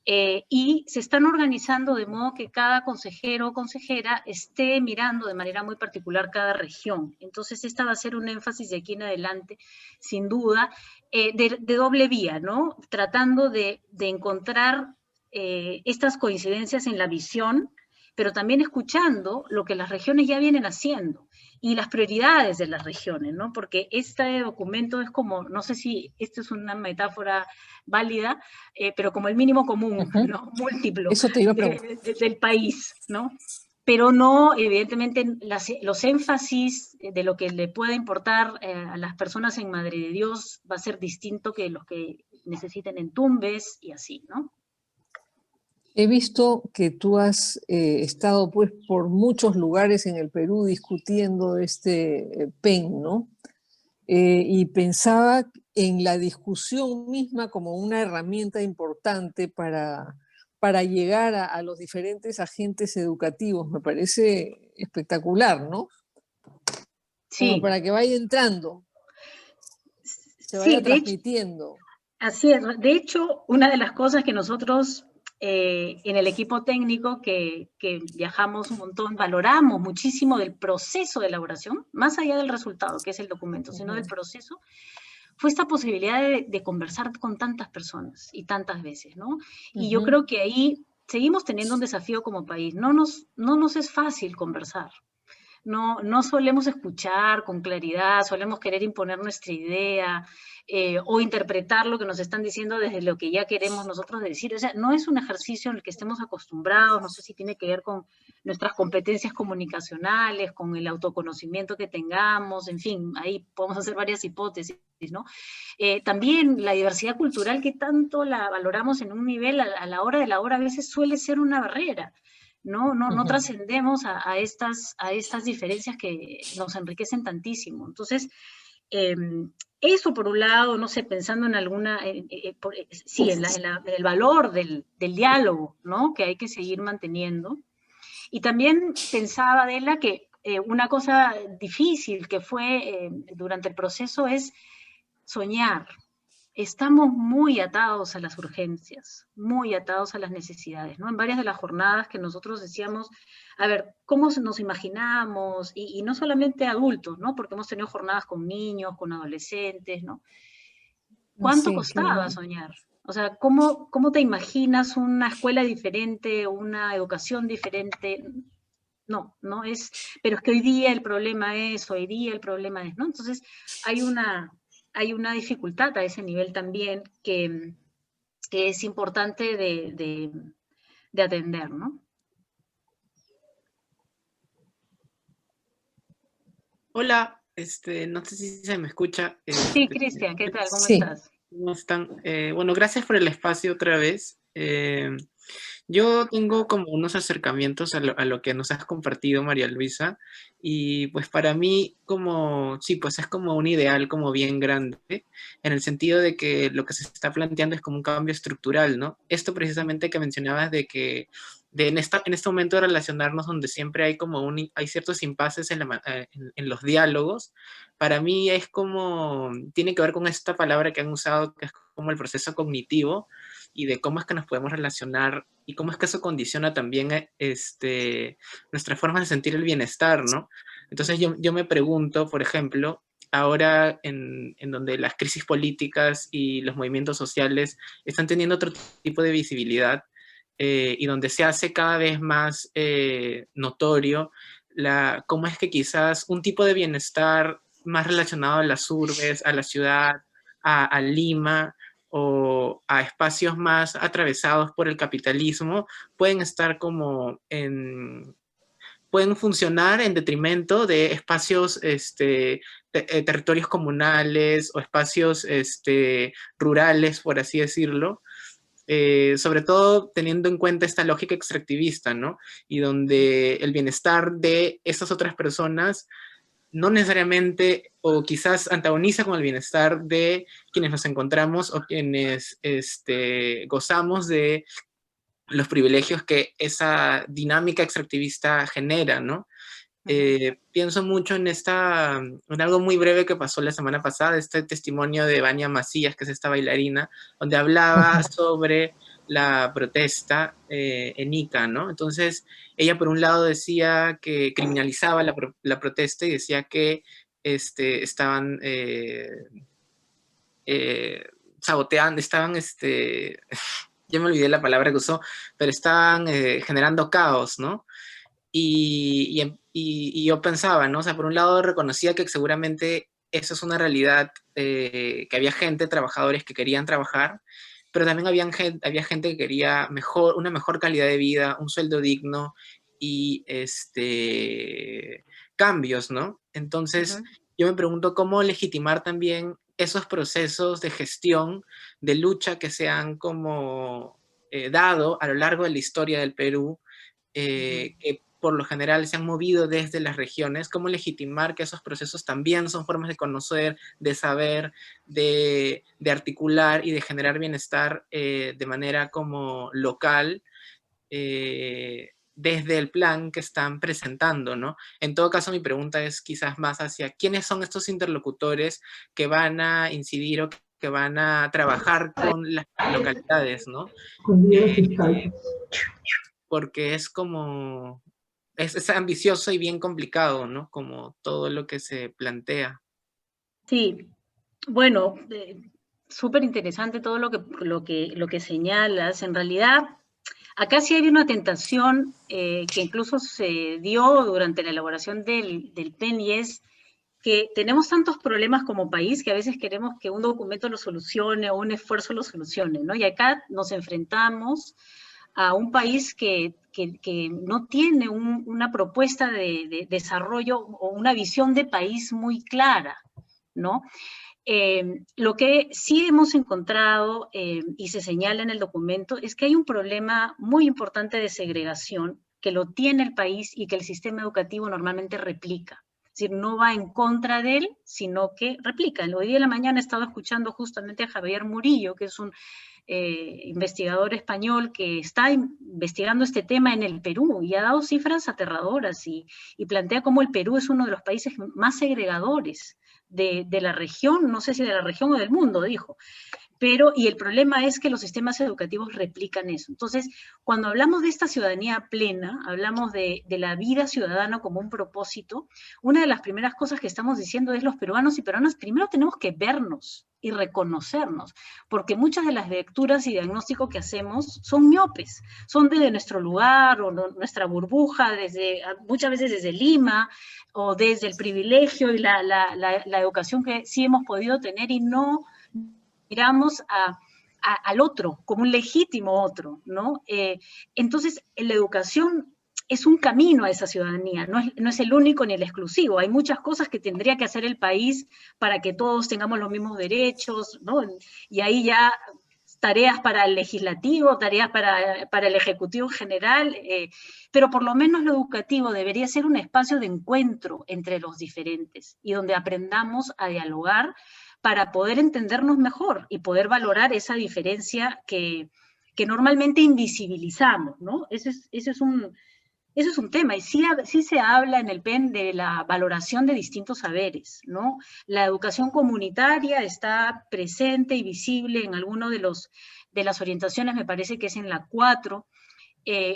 y se están organizando de modo que cada consejero o consejera esté mirando de manera muy particular cada región. Entonces esta va a ser un énfasis de aquí en adelante, sin duda, de doble vía, ¿no? Tratando de encontrar estas coincidencias en la visión, pero también escuchando lo que las regiones ya vienen haciendo y las prioridades de las regiones, ¿no? Porque este documento es como, no sé si esto es una metáfora válida, pero como el mínimo común, ¿no? Múltiplo Eso te iba a preguntar. del país, ¿no? Pero no, evidentemente, los énfasis de lo que le pueda importar a las personas en Madre de Dios va a ser distinto que los que necesiten en Tumbes y así, ¿no? He visto que tú has estado pues por muchos lugares en el Perú discutiendo este PEN, ¿no? Y pensaba en la discusión misma como una herramienta importante para llegar a los diferentes agentes educativos. Me parece espectacular, ¿no? Como Sí, para que vaya entrando, se sí, vaya de hecho, transmitiendo. así es. De hecho, una de las cosas que nosotros en el equipo técnico que viajamos un montón, valoramos muchísimo del proceso de elaboración, más allá del resultado, que es el documento, sino del proceso, fue esta posibilidad de conversar con tantas personas y tantas veces, ¿no? Y yo creo que ahí seguimos teniendo un desafío como país. No nos es fácil conversar. No solemos escuchar con claridad, solemos querer imponer nuestra idea o interpretar lo que nos están diciendo desde lo que ya queremos nosotros decir. O sea, no es un ejercicio en el que estemos acostumbrados, no sé si tiene que ver con nuestras competencias comunicacionales, con el autoconocimiento que tengamos, en fin, ahí podemos hacer varias hipótesis, ¿no? También la diversidad cultural que tanto la valoramos en un nivel, a la hora de la hora a veces suele ser una barrera. No trascendemos a estas diferencias que nos enriquecen tantísimo. Entonces, eso por un lado, no sé, pensando en alguna, sí, en el valor del diálogo, ¿no? Que hay que seguir manteniendo. Y también pensaba, Adela, que una cosa difícil que fue durante el proceso es soñar. Estamos muy atados a las urgencias, muy atados a las necesidades, ¿no? En varias de las jornadas que nosotros decíamos, a ver, ¿cómo nos imaginamos? Y no solamente adultos, ¿no? Porque hemos tenido jornadas con niños, con adolescentes, ¿no? ¿Cuánto Sí, costaba soñar? O sea, ¿cómo te imaginas una escuela diferente, una educación diferente? No es, pero es que hoy día el problema es, hoy día el problema es, ¿no? Entonces, hay una dificultad a ese nivel también que es importante de atender, ¿no? Hola, no sé si se me escucha. Sí, Cristian, ¿qué tal? ¿Cómo sí. estás? ¿Cómo están? Bueno, gracias por el espacio otra vez. Yo tengo como unos acercamientos a lo que nos has compartido, María Luisa, y pues para mí como, sí, pues es como un ideal como bien grande, en el sentido de que lo que se está planteando es como un cambio estructural, ¿no? Esto precisamente que mencionabas de que en este momento de relacionarnos donde siempre hay como hay ciertos impases en los diálogos, para mí es como, tiene que ver con esta palabra que han usado, que es como el proceso cognitivo, y de cómo es que nos podemos relacionar y cómo es que eso condiciona también nuestra forma de sentir el bienestar, ¿no? Entonces yo me pregunto, por ejemplo, ahora en donde las crisis políticas y los movimientos sociales están teniendo otro tipo de visibilidad y donde se hace cada vez más notorio cómo es que quizás un tipo de bienestar más relacionado a las urbes, a la ciudad, a Lima, o a espacios más atravesados por el capitalismo, pueden estar como pueden funcionar en detrimento de espacios, territorios comunales o espacios rurales, por así decirlo, sobre todo teniendo en cuenta esta lógica extractivista, ¿no? Y donde el bienestar de estas otras personas no necesariamente o quizás antagoniza con el bienestar de quienes nos encontramos o quienes gozamos de los privilegios que esa dinámica extractivista genera, ¿no? Pienso mucho en algo muy breve que pasó la semana pasada, este testimonio de Vania Macías, que es esta bailarina, donde hablaba sobre la protesta en Ica, ¿no? Entonces, ella por un lado decía que criminalizaba la protesta y decía que estaban saboteando, ya me olvidé la palabra que usó, pero estaban generando caos, ¿no? Y yo pensaba, ¿no? O sea, por un lado reconocía que seguramente eso es una realidad, que había gente, trabajadores que querían trabajar, pero también había gente que quería una mejor calidad de vida, un sueldo digno y cambios, ¿no? Entonces, yo me pregunto cómo legitimar también esos procesos de gestión, de lucha que se han como dado a lo largo de la historia del Perú, que por lo general se han movido desde las regiones, cómo legitimar que esos procesos también son formas de conocer, de saber, de articular y de generar bienestar de manera como local, desde el plan que están presentando, ¿no? En todo caso, mi pregunta es quizás más hacia quiénes son estos interlocutores que van a incidir o que van a trabajar con las localidades, ¿no? Porque es como, es ambicioso y bien complicado, ¿no? Como todo lo que se plantea. Sí, bueno, súper interesante todo lo que señalas. En realidad, acá sí hay una tentación que incluso se dio durante la elaboración del PEN, y es que tenemos tantos problemas como país que a veces queremos que un documento lo solucione o un esfuerzo lo solucione, ¿no? Y acá nos enfrentamos a un país que no tiene una propuesta de desarrollo o una visión de país muy clara, ¿no? Lo que sí hemos encontrado y se señala en el documento es que hay un problema muy importante de segregación que lo tiene el país y que el sistema educativo normalmente replica. Es decir, no va en contra de él, sino que replica. Hoy día de la mañana he estado escuchando justamente a Javier Murillo, que es un investigador español que está investigando este tema en el Perú y ha dado cifras aterradoras y plantea cómo el Perú es uno de los países más segregadores de la región, no sé si de la región o del mundo, dijo. Pero, y el problema es que los sistemas educativos replican eso. Entonces, cuando hablamos de esta ciudadanía plena, hablamos de la vida ciudadana como un propósito, una de las primeras cosas que estamos diciendo es los peruanos y peruanas, primero tenemos que vernos y reconocernos, porque muchas de las lecturas y diagnósticos que hacemos son miopes, son desde nuestro lugar o nuestra burbuja, muchas veces desde Lima, o desde el privilegio y la educación que sí hemos podido tener, y no miramos al otro como un legítimo otro, ¿no? Entonces, la educación es un camino a esa ciudadanía, no es el único ni el exclusivo. Hay muchas cosas que tendría que hacer el país para que todos tengamos los mismos derechos, ¿no? Y ahí ya tareas para el legislativo, tareas para el ejecutivo en general, pero por lo menos lo educativo debería ser un espacio de encuentro entre los diferentes y donde aprendamos a dialogar para poder entendernos mejor y poder valorar esa diferencia que normalmente invisibilizamos, ¿no? Ese es un tema, y sí se habla en el PEN de la valoración de distintos saberes, ¿no? La educación comunitaria está presente y visible en alguno de las orientaciones, me parece que es en la 4,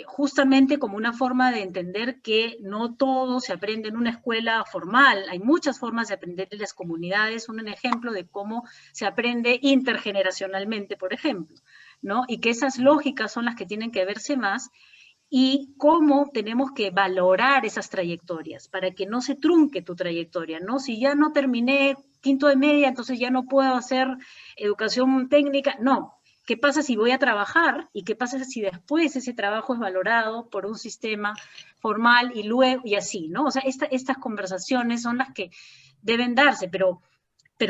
justamente como una forma de entender que no todo se aprende en una escuela formal, hay muchas formas de aprender en las comunidades, un ejemplo de cómo se aprende intergeneracionalmente, por ejemplo, ¿no? Y que esas lógicas son las que tienen que verse más, y cómo tenemos que valorar esas trayectorias para que no se trunque tu trayectoria, ¿no? Si ya no terminé quinto de media, entonces ya no puedo hacer educación técnica, no. ¿Qué pasa si voy a trabajar? ¿Y qué pasa si después ese trabajo es valorado por un sistema formal y luego, y así, ¿no? O sea, estas conversaciones son las que deben darse, pero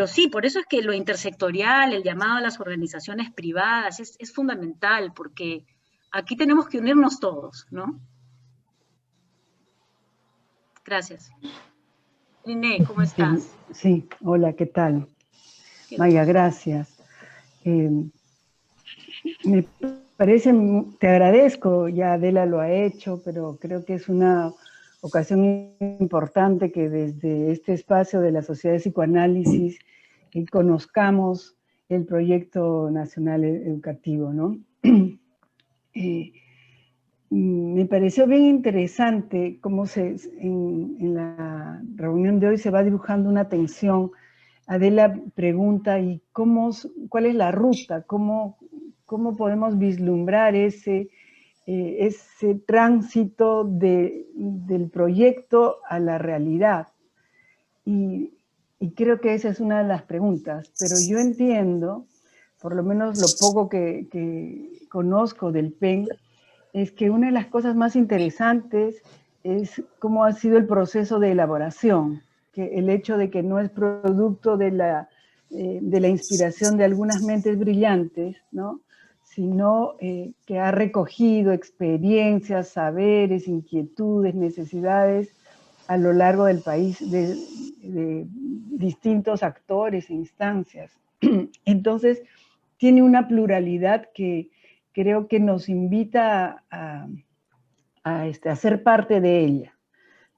sí, por eso es que lo intersectorial, el llamado a las organizaciones privadas es fundamental, porque aquí tenemos que unirnos todos, ¿no? Gracias. Liné, ¿cómo estás? Sí, hola, ¿qué tal? Maya, gracias. Me parece, te agradezco, ya Adela lo ha hecho, pero creo que es una ocasión importante que desde este espacio de la Sociedad de Psicoanálisis conozcamos el proyecto nacional educativo, ¿no? Me pareció bien interesante cómo en la reunión de hoy se va dibujando una tensión. Adela pregunta, ¿y cuál es la ruta? ¿Cómo cómo podemos vislumbrar ese tránsito del proyecto a la realidad. Y creo que esa es una de las preguntas, pero yo entiendo, por lo menos lo poco que conozco del PEN, es que una de las cosas más interesantes es cómo ha sido el proceso de elaboración, que el hecho de que no es producto de la inspiración de algunas mentes brillantes, ¿no? Sino que ha recogido experiencias, saberes, inquietudes, necesidades a lo largo del país de distintos actores e instancias. Entonces, tiene una pluralidad que creo que nos invita a ser parte de ella.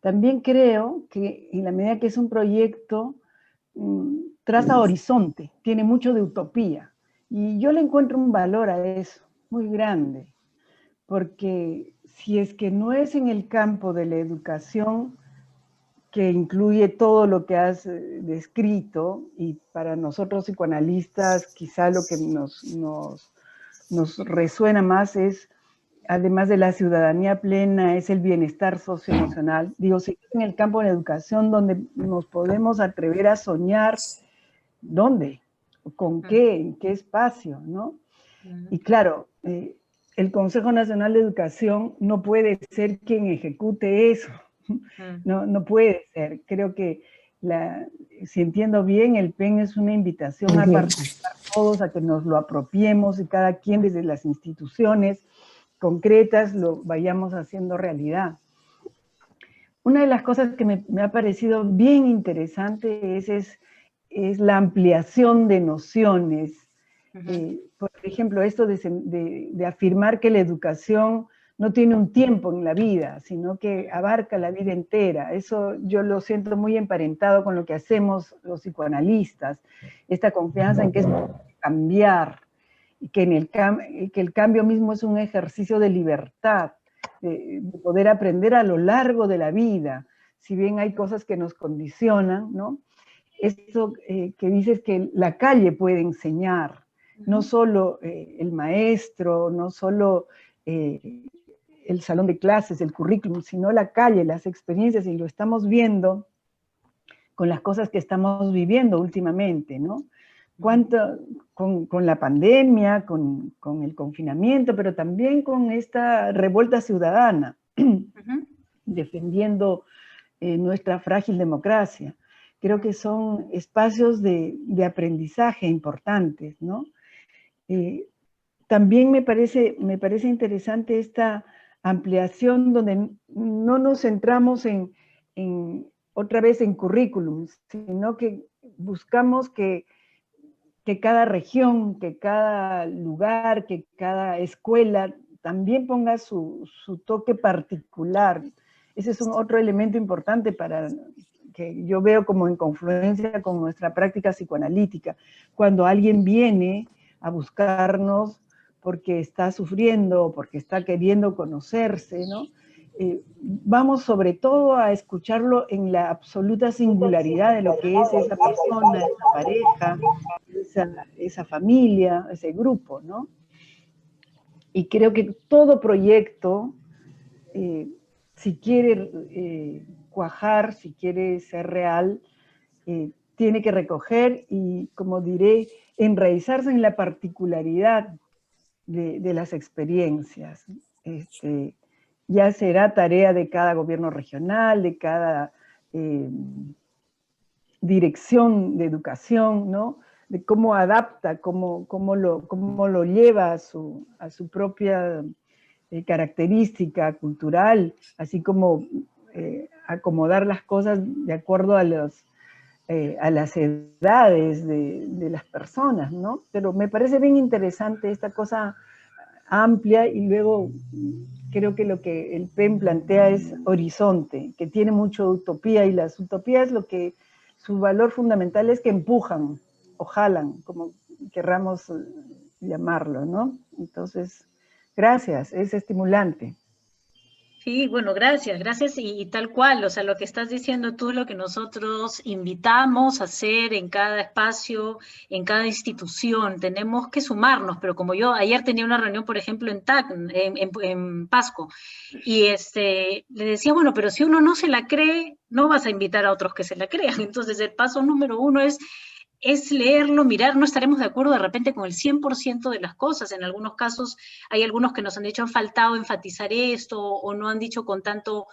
También creo que en la medida que es un proyecto, traza horizonte, tiene mucho de utopía. Y yo le encuentro un valor a eso, muy grande, porque si es que no es en el campo de la educación, que incluye todo lo que has descrito, y para nosotros psicoanalistas quizá lo que nos resuena más es, además de la ciudadanía plena, es el bienestar socioemocional. Digo, si es en el campo de la educación donde nos podemos atrever a soñar, ¿dónde? ¿Con qué? ¿En qué espacio? ¿No? Y claro, el Consejo Nacional de Educación no puede ser quien ejecute eso. No puede ser. Creo que, si entiendo bien, el PEN es una invitación a participar todos, a que nos lo apropiemos y cada quien desde las instituciones concretas lo vayamos haciendo realidad. Una de las cosas que me ha parecido bien interesante es la ampliación de nociones. Por ejemplo, esto de afirmar que la educación no tiene un tiempo en la vida, sino que abarca la vida entera. Eso yo lo siento muy emparentado con lo que hacemos los psicoanalistas, esta confianza en que es cambiar, y que el cambio mismo es un ejercicio de libertad, de poder aprender a lo largo de la vida, si bien hay cosas que nos condicionan, ¿no? Esto que dices que la calle puede enseñar, no solo el maestro, no solo el salón de clases, el currículum, sino la calle, las experiencias, y lo estamos viendo con las cosas que estamos viviendo últimamente, ¿no? Con la pandemia, con el confinamiento, pero también con esta revuelta ciudadana, defendiendo nuestra frágil democracia. Creo que son espacios de aprendizaje importantes, ¿no? También me parece interesante esta ampliación donde no nos centramos otra vez en currículums, sino que buscamos que cada región, que cada lugar, que cada escuela también ponga su toque particular. Ese es otro elemento importante que yo veo como en confluencia con nuestra práctica psicoanalítica. Cuando alguien viene a buscarnos porque está sufriendo, porque está queriendo conocerse, ¿no? Vamos sobre todo a escucharlo en la absoluta singularidad de lo que es esa persona, esa pareja, esa familia, ese grupo, ¿no? Y creo que todo proyecto, si quiere cuajar, si quiere ser real, tiene que recoger y, como diré, enraizarse en la particularidad de las experiencias. Ya será tarea de cada gobierno regional, de cada dirección de educación, ¿no? De cómo adapta, cómo lo lleva a su propia característica cultural, así como acomodar las cosas de acuerdo a las edades de las personas, ¿no? Pero me parece bien interesante esta cosa amplia, y luego creo que lo que el PEN plantea es horizonte, que tiene mucho utopía, y las utopías su valor fundamental es que empujan o jalan, como querramos llamarlo, ¿no? Entonces, gracias, es estimulante. Sí, bueno, gracias y tal cual, o sea, lo que estás diciendo tú es lo que nosotros invitamos a hacer en cada espacio, en cada institución, tenemos que sumarnos, pero como yo ayer tenía una reunión, por ejemplo, en TAC, en Pasco, y le decía, bueno, pero si uno no se la cree, no vas a invitar a otros que se la crean, entonces el paso número uno es leerlo, mirar, no estaremos de acuerdo de repente con el 100% de las cosas, en algunos casos hay algunos que nos han dicho han faltado enfatizar esto, o no han dicho con tanto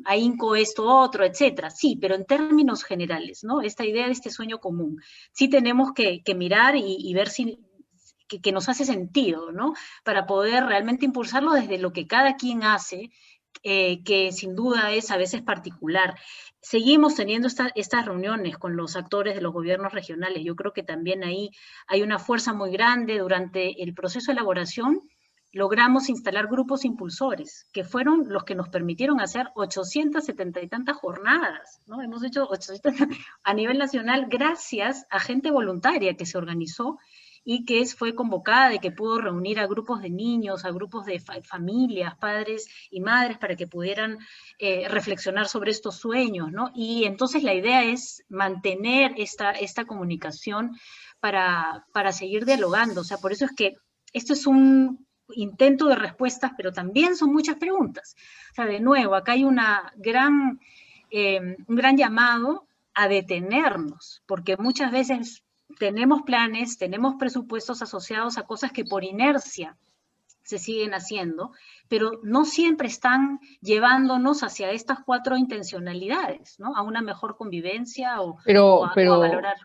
ahínco esto otro, etcétera. Sí, pero en términos generales, ¿no? Esta idea de este sueño común, sí tenemos que mirar y ver si que nos hace sentido, ¿no? Para poder realmente impulsarlo desde lo que cada quien hace, que sin duda es a veces particular. Seguimos teniendo estas reuniones con los actores de los gobiernos regionales. Yo creo que también ahí hay una fuerza muy grande. Durante el proceso de elaboración logramos instalar grupos impulsores, que fueron los que nos permitieron hacer 870 y tantas jornadas, ¿no? Hemos hecho 800 a nivel nacional gracias a gente voluntaria que se organizó y que fue convocada y que pudo reunir a grupos de niños, a grupos de familias, padres y madres, para que pudieran reflexionar sobre estos sueños, ¿no? Y entonces la idea es mantener esta comunicación para seguir dialogando. O sea, por eso es que esto es un intento de respuestas, pero también son muchas preguntas. O sea, de nuevo, acá hay un gran llamado a detenernos, porque muchas veces tenemos planes, tenemos presupuestos asociados a cosas que por inercia se siguen haciendo, pero no siempre están llevándonos hacia estas 4 intencionalidades, ¿no? A una mejor convivencia o a valorar.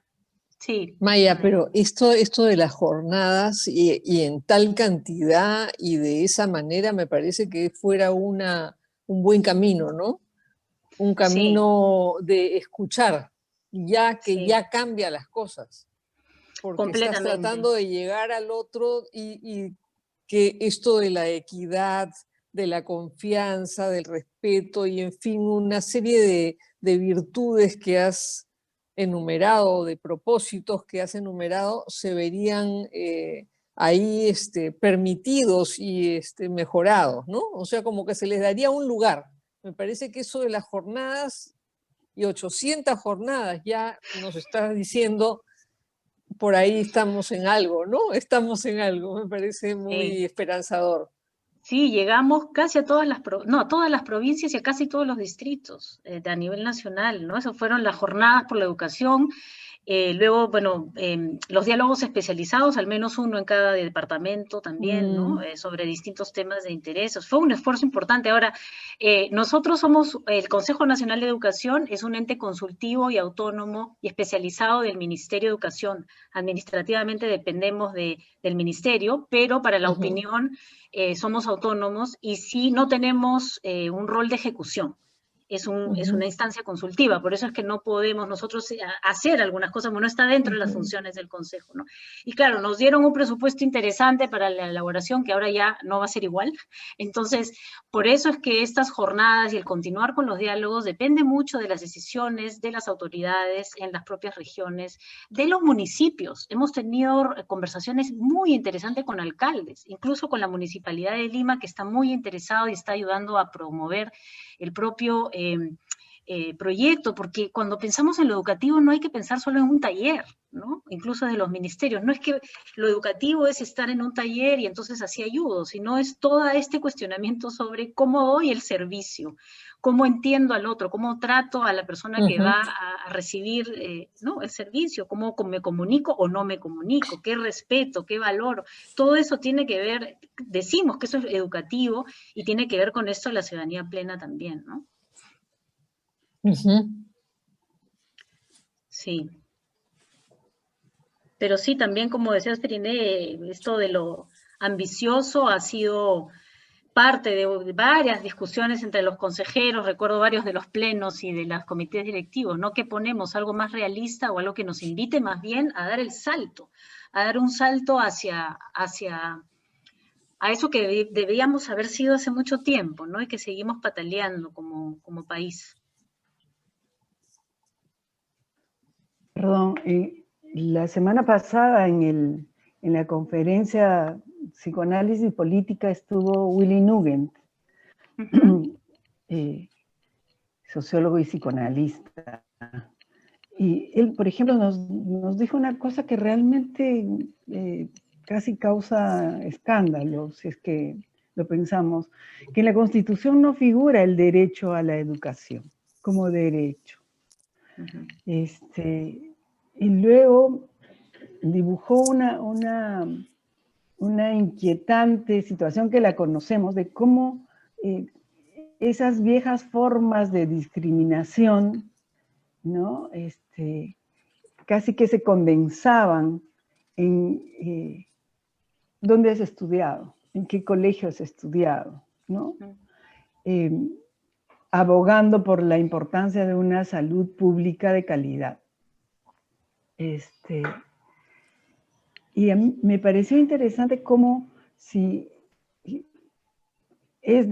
Sí. Maya, pero esto de las jornadas y en tal cantidad y de esa manera me parece que fuera un buen camino, ¿no? Un camino de escuchar, ya que ya cambia las cosas. Porque estás tratando de llegar al otro y que esto de la equidad, de la confianza, del respeto y en fin, una serie de virtudes que has enumerado, de propósitos que has enumerado, se verían ahí permitidos y mejorados, ¿no? O sea, como que se les daría un lugar. Me parece que eso de las jornadas y 800 jornadas ya nos estás diciendo, por ahí estamos en algo, ¿no? Estamos en algo, me parece muy esperanzador. Sí, llegamos casi a todas todas las provincias y a casi todos los distritos a nivel nacional, ¿no? Esas fueron las jornadas por la educación. Luego, bueno, los diálogos especializados, al menos uno en cada departamento también, ¿no? Sobre distintos temas de interés. Fue un esfuerzo importante. Ahora, nosotros somos, el Consejo Nacional de Educación es un ente consultivo y autónomo y especializado del Ministerio de Educación. Administrativamente dependemos del ministerio, pero para la opinión somos autónomos y sí no tenemos un rol de ejecución. Es una instancia consultiva, por eso es que no podemos nosotros hacer algunas cosas, bueno, no está dentro de las funciones del Consejo, ¿no? Y claro, nos dieron un presupuesto interesante para la elaboración, que ahora ya no va a ser igual. Entonces, por eso es que estas jornadas y el continuar con los diálogos depende mucho de las decisiones de las autoridades en las propias regiones, de los municipios. Hemos tenido conversaciones muy interesantes con alcaldes, incluso con la Municipalidad de Lima, que está muy interesado y está ayudando a promover el propio proyecto, porque cuando pensamos en lo educativo no hay que pensar solo en un taller, ¿no? Incluso de los ministerios. No es que lo educativo es estar en un taller y entonces así ayudo, sino es todo este cuestionamiento sobre cómo doy el servicio, cómo entiendo al otro, cómo trato a la persona que va a recibir ¿no? el servicio, cómo me comunico o no me comunico, qué respeto, qué valoro. Todo eso tiene que ver, decimos que eso es educativo y tiene que ver con esto de la ciudadanía plena también, ¿no? Sí. Pero sí, también, como decías, Periné, esto de lo ambicioso ha sido parte de varias discusiones entre los consejeros, recuerdo varios de los plenos y de los comités directivos, ¿no? Que ponemos algo más realista o algo que nos invite más bien a dar el salto, a dar un salto hacia a eso que debíamos haber sido hace mucho tiempo, ¿no? Y que seguimos pataleando como país. Perdón, la semana pasada en la conferencia psicoanálisis política estuvo Willy Nugent, sociólogo y psicoanalista. Y él, por ejemplo, nos dijo una cosa que realmente casi causa escándalo, si es que lo pensamos, que en la Constitución no figura el derecho a la educación como derecho. Y luego dibujó una inquietante situación que la conocemos, de cómo esas viejas formas de discriminación, ¿no? Casi que se condensaban en dónde has estudiado, en qué colegio has estudiado, ¿no? Abogando por la importancia de una salud pública de calidad. Y a mí me pareció interesante cómo si es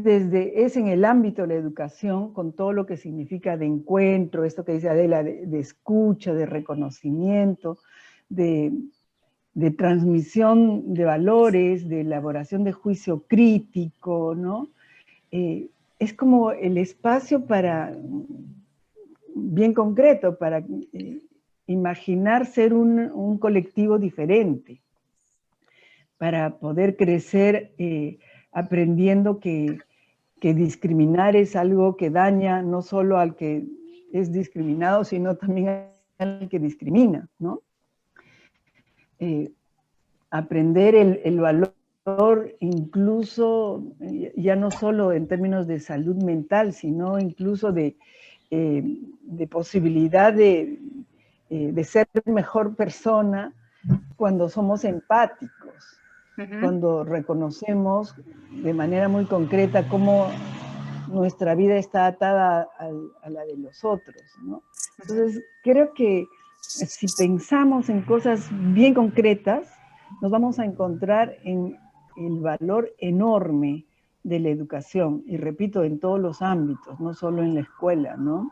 en el ámbito de la educación, con todo lo que significa de encuentro, esto que dice Adela, de escucha, de reconocimiento, de transmisión de valores, de elaboración de juicio crítico, ¿no? Es como el espacio para, bien concreto, para imaginar ser un colectivo diferente, para poder crecer aprendiendo que discriminar es algo que daña no solo al que es discriminado, sino también al que discrimina, ¿no? Aprender el valor incluso, ya no solo en términos de salud mental, sino incluso de posibilidad de ser mejor persona cuando somos empáticos, cuando reconocemos de manera muy concreta cómo nuestra vida está atada a la de los otros, ¿no? Entonces, creo que si pensamos en cosas bien concretas, nos vamos a encontrar en el valor enorme de la educación, y repito, en todos los ámbitos, no solo en la escuela, ¿no?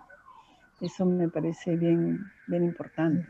Eso me parece bien, bien importante.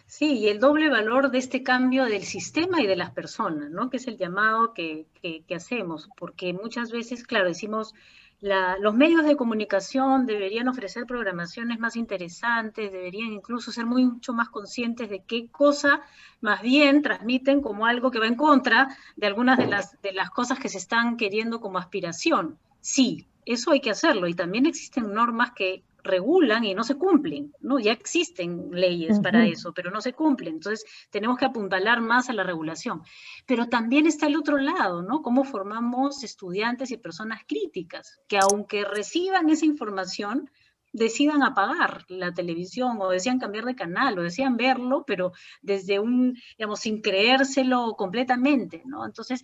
Sí, y el doble valor de este cambio del sistema y de las personas, ¿no? Que es el llamado que hacemos, porque muchas veces, claro, decimos, los medios de comunicación deberían ofrecer programaciones más interesantes, deberían incluso ser mucho más conscientes de qué cosa más bien transmiten como algo que va en contra de algunas de las cosas que se están queriendo como aspiración. Sí, eso hay que hacerlo, y también existen normas que regulan y no se cumplen, ¿no? Ya existen leyes para eso, pero no se cumplen. Entonces, tenemos que apuntalar más a la regulación. Pero también está el otro lado, ¿no? Cómo formamos estudiantes y personas críticas, que aunque reciban esa información, decidan apagar la televisión, o decían cambiar de canal, o decían verlo, pero desde digamos, sin creérselo completamente, ¿no? Entonces,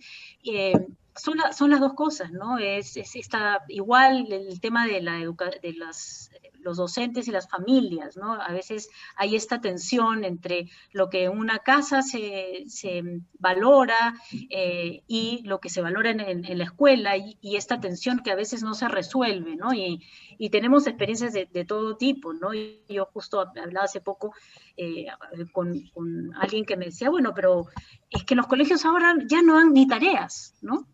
son las dos cosas, ¿no? Está igual el tema de los docentes y las familias, ¿no? A veces hay esta tensión entre lo que en una casa se valora y lo que se valora en la escuela, y esta tensión que a veces no se resuelve, ¿no? Y tenemos experiencias de todo tipo, ¿no? Y yo justo hablaba hace poco con alguien que me decía, bueno, pero es que los colegios ahora ya no dan ni tareas, ¿no?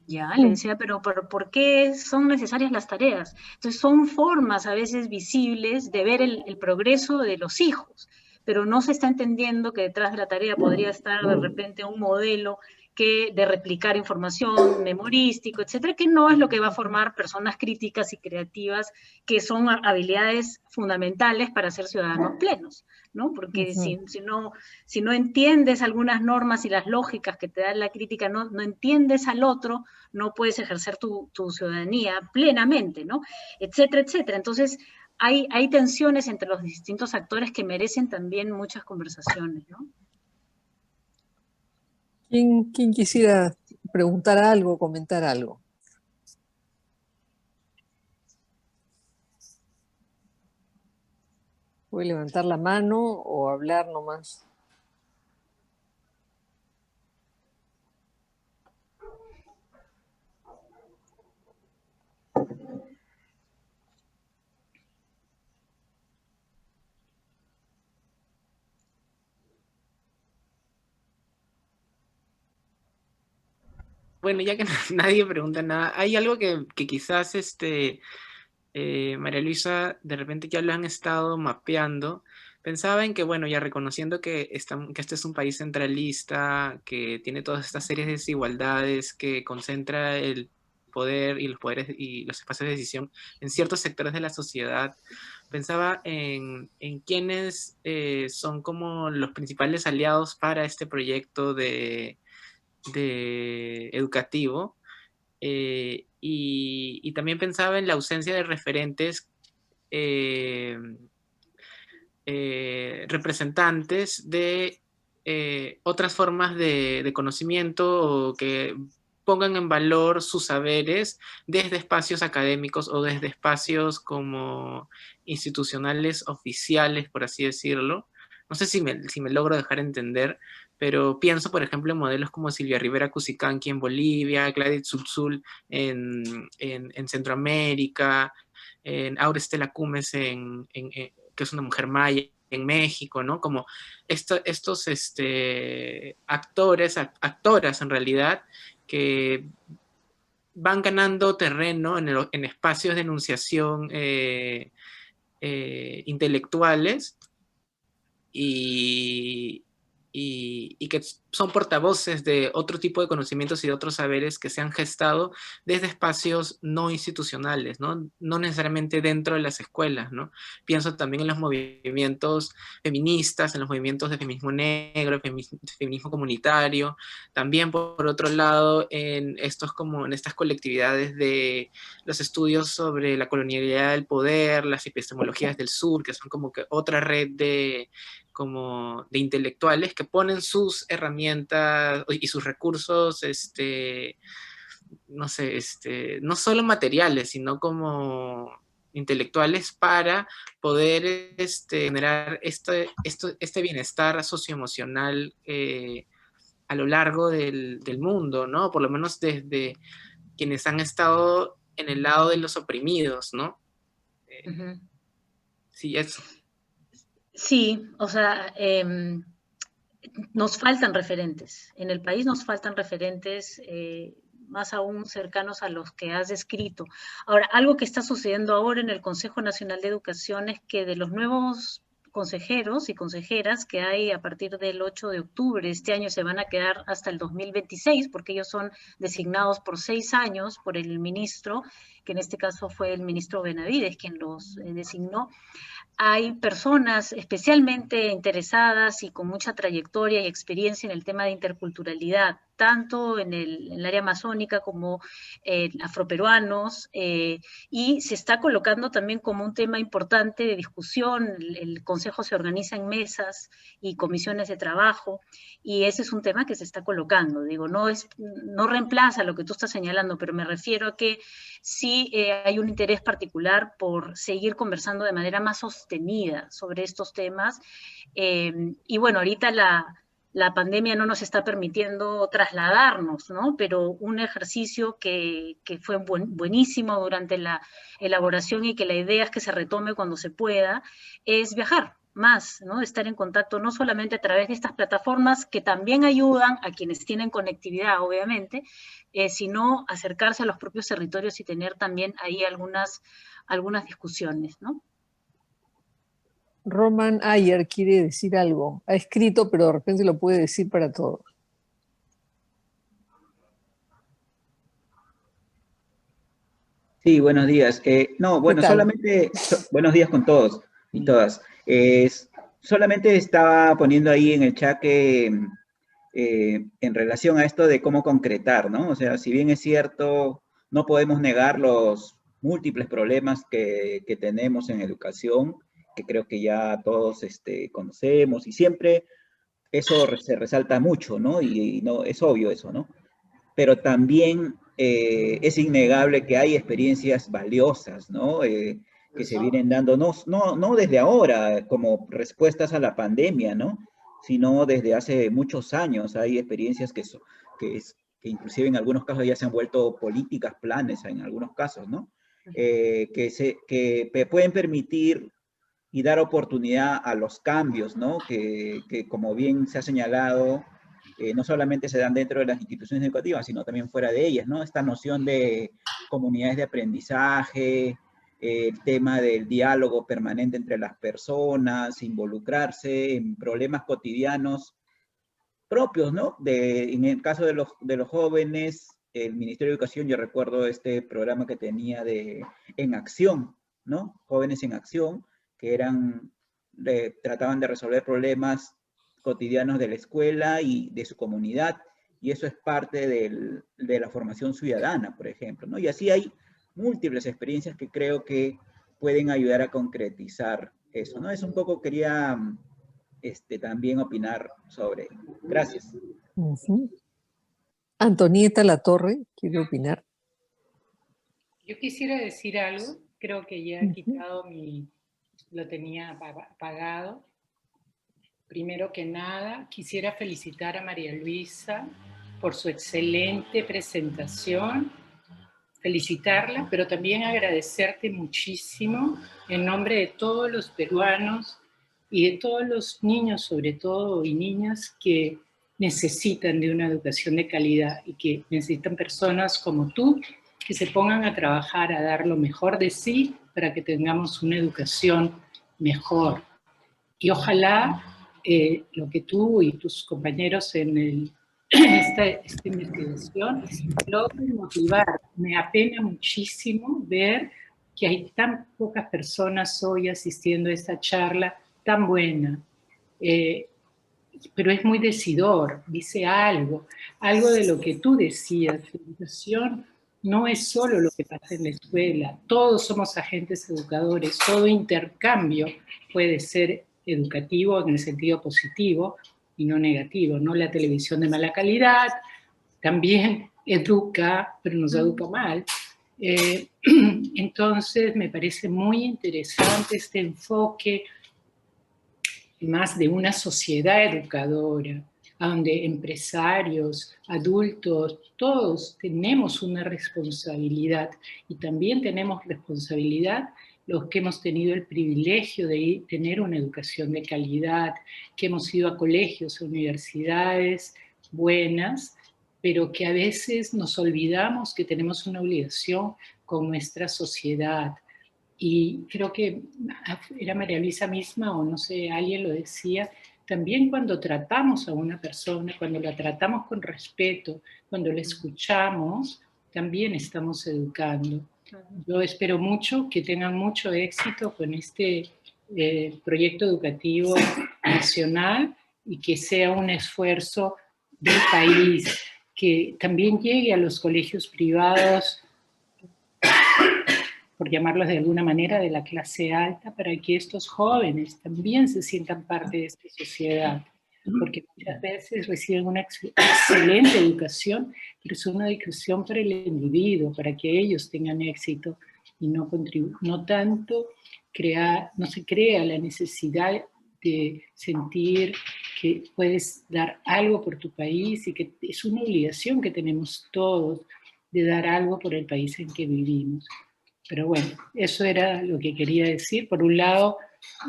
Ya, le decía, pero ¿por qué son necesarias las tareas? Entonces son formas a veces visibles de ver el progreso de los hijos, pero no se está entendiendo que detrás de la tarea podría estar de repente un modelo de replicar información, memorístico, etcétera, que no es lo que va a formar personas críticas y creativas, que son habilidades fundamentales para ser ciudadanos plenos, ¿no? Porque si no entiendes algunas normas y las lógicas que te da la crítica, no entiendes al otro, no puedes ejercer tu ciudadanía plenamente, ¿no? Etcétera, etcétera. Entonces, hay tensiones entre los distintos actores que merecen también muchas conversaciones, ¿no? ¿Quién quisiera preguntar algo, comentar algo? Puede levantar la mano o hablar nomás. bueno, ya que nadie pregunta nada, hay algo que quizás María Luisa, de repente ya lo han estado mapeando. Pensaba en que, bueno, ya reconociendo que este es un país centralista, que tiene todas estas series de desigualdades, que concentra el poder y los poderes y los espacios de decisión en ciertos sectores de la sociedad, pensaba en quiénes son como los principales aliados para este proyecto de educativo. Y también pensaba en la ausencia de referentes representantes de otras formas de conocimiento o que pongan en valor sus saberes desde espacios académicos o desde espacios como institucionales oficiales, por así decirlo. No sé si me logro dejar entender, pero pienso, por ejemplo, en modelos como Silvia Rivera Cusicanqui en Bolivia, Gladys Tzultzul en Centroamérica, en Aura Estela Cumes, que es una mujer maya en México, ¿no? Como estos actoras en realidad, que van ganando terreno en espacios de enunciación intelectuales y que son portavoces de otro tipo de conocimientos y de otros saberes que se han gestado desde espacios no institucionales, ¿no? No necesariamente dentro de las escuelas, ¿no? Pienso también en los movimientos feministas, en los movimientos de feminismo negro, feminismo comunitario, también por otro lado en estas colectividades de los estudios sobre la colonialidad del poder, las epistemologías del sur, que son como que otra red de intelectuales que ponen sus herramientas y sus recursos, no sé, no solo materiales, sino como intelectuales para poder generar este bienestar socioemocional a lo largo del mundo, ¿no? Por lo menos desde quienes han estado en el lado de los oprimidos, ¿no? Sí, eso. Sí, o sea, nos faltan referentes. En el país nos faltan referentes más aún cercanos a los que has descrito. Ahora, algo que está sucediendo ahora en el Consejo Nacional de Educación es que de los nuevos consejeros y consejeras que hay a partir del 8 de octubre, este año se van a quedar hasta el 2026, porque ellos son designados por 6 años por el ministro, que en este caso fue el ministro Benavides quien los designó. Hay personas especialmente interesadas y con mucha trayectoria y experiencia en el tema de interculturalidad, tanto en el área amazónica como afroperuanos, y se está colocando también como un tema importante de discusión. El Consejo se organiza en mesas y comisiones de trabajo, y ese es un tema que se está colocando. Digo, no reemplaza lo que tú estás señalando, pero me refiero a que sí hay un interés particular por seguir conversando de manera más sostenida sobre estos temas. Y bueno, ahorita la pandemia no nos está permitiendo trasladarnos, ¿no? Pero un ejercicio que fue buenísimo durante la elaboración y que la idea es que se retome cuando se pueda, es viajar más, ¿no? Estar en contacto no solamente a través de estas plataformas que también ayudan a quienes tienen conectividad, obviamente, sino acercarse a los propios territorios y tener también ahí algunas discusiones, ¿no? Roman Ayer quiere decir algo. Ha escrito, pero de repente lo puede decir para todos. Sí, buenos días. No, bueno, solamente buenos días con todos y todas. Solamente estaba poniendo ahí en el chat que en relación a esto de cómo concretar, ¿no? O sea, si bien es cierto, no podemos negar los múltiples problemas que tenemos en educación, que creo que ya todos conocemos, y siempre eso se resalta mucho, ¿no? Y no, es obvio eso, ¿no? Pero también es innegable que hay experiencias valiosas, ¿no? Que se vienen dando, no desde ahora, como respuestas a la pandemia, ¿no? Sino desde hace muchos años. Hay experiencias que inclusive en algunos casos ya se han vuelto políticas, planes en algunos casos, ¿no? Que pueden permitir y dar oportunidad a los cambios, ¿no? Que como bien se ha señalado, no solamente se dan dentro de las instituciones educativas, sino también fuera de ellas, ¿no? Esta noción de comunidades de aprendizaje, el tema del diálogo permanente entre las personas, involucrarse en problemas cotidianos propios, ¿no? En el caso de los jóvenes, el Ministerio de Educación, yo recuerdo este programa que tenía En Acción, ¿no? Jóvenes en Acción, que trataban de resolver problemas cotidianos de la escuela y de su comunidad, y eso es parte de la formación ciudadana, por ejemplo, ¿no? Y así hay múltiples experiencias que creo que pueden ayudar a concretizar eso, ¿no? Es un poco, quería también opinar sobre. Gracias. Antonieta Latorre, ¿quiere opinar? Yo quisiera decir algo, creo que ya he quitado lo tenía apagado. Primero que nada, quisiera felicitar a María Luisa por su excelente presentación, felicitarla, pero también agradecerte muchísimo en nombre de todos los peruanos y de todos los niños, sobre todo, y niñas que necesitan de una educación de calidad y que necesitan personas como tú que se pongan a trabajar, a dar lo mejor de sí para que tengamos una educación mejor. Y ojalá lo que tú y tus compañeros en esta investigación logren motivar. Me apena muchísimo ver que hay tan pocas personas hoy asistiendo a esta charla tan buena. Pero es muy decidor, dice algo de lo que tú decías. La educación no es solo lo que pasa en la escuela, todos somos agentes educadores, todo intercambio puede ser educativo en el sentido positivo y no negativo, ¿no? La televisión de mala calidad también educa, pero nos educa mal. Entonces me parece muy interesante este enfoque más de una sociedad educadora, donde empresarios, adultos, todos tenemos una responsabilidad y también tenemos responsabilidad los que hemos tenido el privilegio de tener una educación de calidad, que hemos ido a colegios, a universidades buenas, pero que a veces nos olvidamos que tenemos una obligación con nuestra sociedad. Y creo que era María Luisa misma, o no sé, alguien lo decía, también cuando tratamos a una persona, cuando la tratamos con respeto, cuando la escuchamos, también estamos educando. Yo espero mucho que tengan mucho éxito con este proyecto educativo nacional y que sea un esfuerzo del país, que también llegue a los colegios privados, por llamarlos de alguna manera, de la clase alta, para que estos jóvenes también se sientan parte de esta sociedad, porque muchas veces reciben una excelente educación, pero es una educación para el individuo, para que ellos tengan éxito y no tanto no se crea la necesidad de sentir que puedes dar algo por tu país y que es una obligación que tenemos todos de dar algo por el país en que vivimos. Pero bueno, eso era lo que quería decir. Por un lado,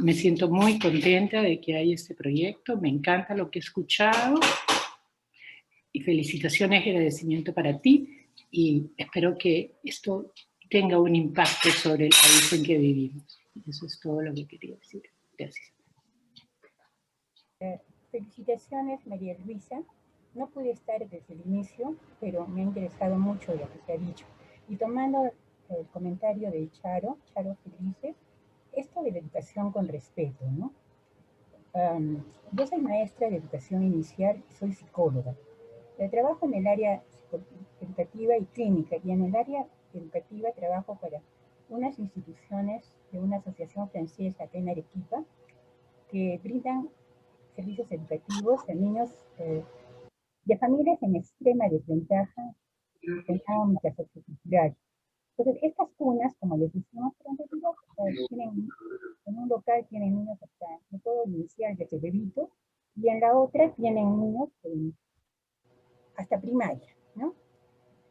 me siento muy contenta de que hay este proyecto, me encanta lo que he escuchado, y felicitaciones y agradecimiento para ti, y espero que esto tenga un impacto sobre el país en que vivimos. Eso es todo lo que quería decir. Gracias. Felicitaciones, María Luisa. No pude estar desde el inicio, pero me ha interesado mucho lo que se ha dicho. Y tomando el comentario de Charo Felices, esto de la educación con respeto, ¿no? Yo soy maestra de educación inicial y soy psicóloga. Trabajo en el área educativa y clínica, y en el área educativa trabajo para unas instituciones de una asociación francesa acá en Arequipa que brindan servicios educativos a niños de familias en extrema desventaja económica, sociocultural. Entonces, estas cunas, como les decimos, tienen, en un local tienen niños hasta de todo inicial, desde bebito, y en la otra tienen niños hasta primaria, ¿no?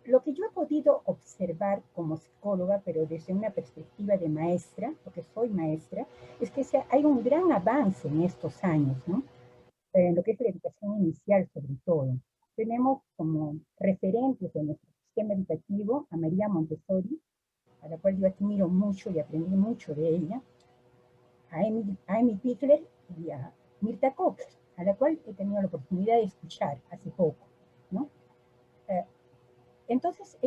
Lo que yo he podido observar como psicóloga, pero desde una perspectiva de maestra, porque soy maestra, es que hay un gran avance en estos años, ¿no? en lo que es la educación inicial sobre todo. Tenemos como referentes de nuestro sistema educativo a María Montessori, a la cual yo admiro mucho y aprendí mucho de ella, a Amy Pickler y a Mirta Cox, a la cual he tenido la oportunidad de escuchar hace poco, ¿no? Entonces,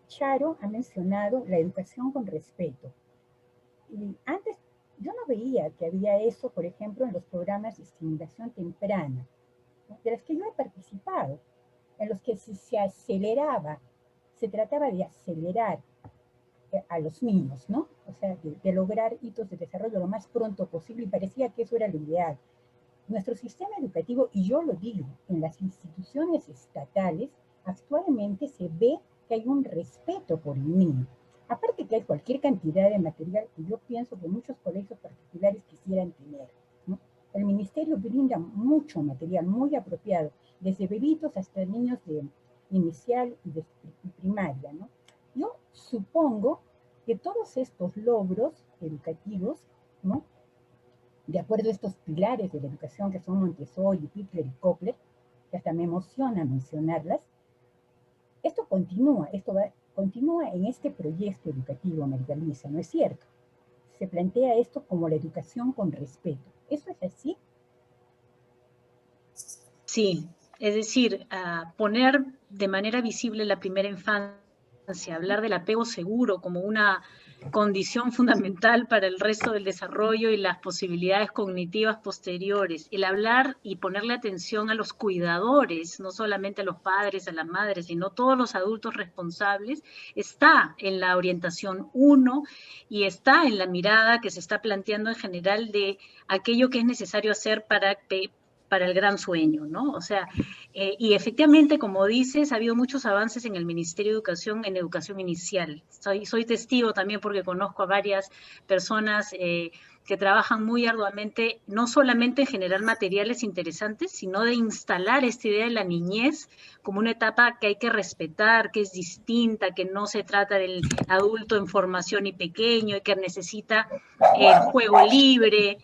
Charo ha mencionado la educación con respeto. Y antes yo no veía que había eso, por ejemplo, en los programas de estimulación temprana, ¿no?, de los que yo he participado, en los que se aceleraba, se trataba de acelerar a los niños, ¿no? O sea, de lograr hitos de desarrollo lo más pronto posible, y parecía que eso era lo ideal. Nuestro sistema educativo, y yo lo digo, en las instituciones estatales, actualmente se ve que hay un respeto por el niño. Aparte que hay cualquier cantidad de material que yo pienso que muchos colegios particulares quisieran tener, ¿no? El ministerio brinda mucho material, muy apropiado, desde bebitos hasta niños de inicial y de primaria, ¿no? Yo supongo que todos estos logros educativos, ¿no?, de acuerdo a estos pilares de la educación que son Montessori, Pickler y Kopler, que hasta me emociona mencionarlas, esto continúa en este proyecto educativo, María Luisa, ¿no es cierto? Se plantea esto como la educación con respeto. ¿Eso es así? Sí, es decir, poner de manera visible la primera infancia, hablar del apego seguro como una condición fundamental para el resto del desarrollo y las posibilidades cognitivas posteriores, el hablar y ponerle atención a los cuidadores, no solamente a los padres, a las madres, sino todos los adultos responsables, está en la orientación 1 y está en la mirada que se está planteando en general de aquello que es necesario hacer para el gran sueño, ¿no? O sea, y efectivamente, como dices, ha habido muchos avances en el Ministerio de Educación en educación inicial. Soy testigo también porque conozco a varias personas que trabajan muy arduamente, no solamente en generar materiales interesantes, sino de instalar esta idea de la niñez como una etapa que hay que respetar, que es distinta, que no se trata del adulto en formación y pequeño, y que necesita juego libre,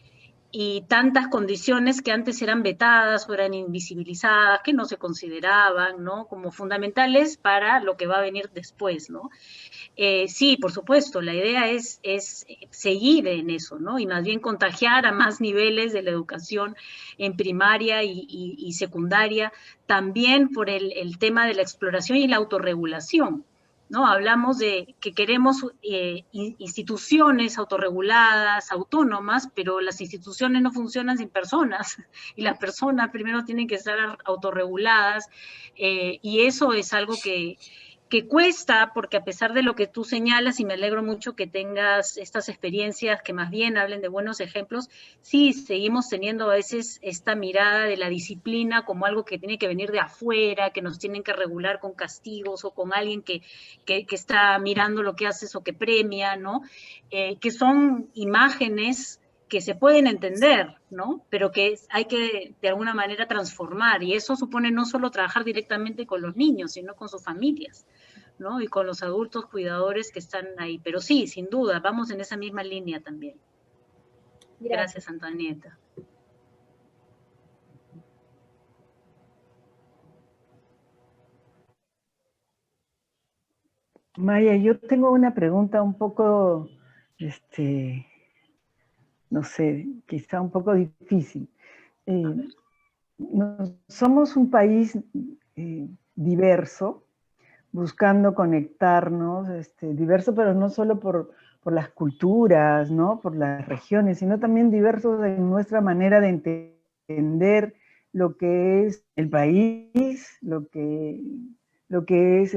y tantas condiciones que antes eran vetadas o eran invisibilizadas, que no se consideraban, ¿no?, como fundamentales para lo que va a venir después, ¿no? Sí, por supuesto, la idea es seguir en eso, ¿no? Y más bien contagiar a más niveles de la educación en primaria y secundaria, también por el tema de la exploración y la autorregulación, ¿no? Hablamos de que queremos instituciones autorreguladas, autónomas, pero las instituciones no funcionan sin personas, y las personas primero tienen que estar autorreguladas, y eso es algo que cuesta, porque a pesar de lo que tú señalas, y me alegro mucho que tengas estas experiencias que más bien hablen de buenos ejemplos, sí, seguimos teniendo a veces esta mirada de la disciplina como algo que tiene que venir de afuera, que nos tienen que regular con castigos o con alguien que está mirando lo que haces o que premia, ¿no? Que son imágenes que se pueden entender, ¿no? Pero que hay que de alguna manera transformar, y eso supone no solo trabajar directamente con los niños, sino con sus familias, ¿no? Y con los adultos cuidadores que están ahí. Pero sí, sin duda, vamos en esa misma línea también. Gracias, Antonieta. Maya, yo tengo una pregunta un poco, no sé, quizá un poco difícil. Somos un país diverso, buscando conectarnos, diverso, pero no solo por las culturas, ¿no?, por las regiones, sino también diversos en nuestra manera de entender lo que es el país, lo que es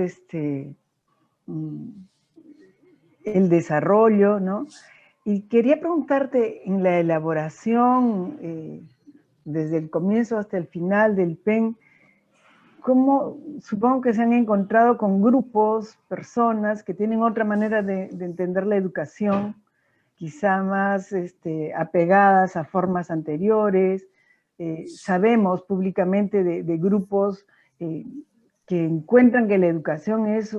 el desarrollo, ¿no? Y quería preguntarte, en la elaboración, desde el comienzo hasta el final del PEN, ¿cómo, supongo que se han encontrado con grupos, personas que tienen otra manera de entender la educación, quizá más apegadas a formas anteriores? Sabemos públicamente de grupos que encuentran que la educación es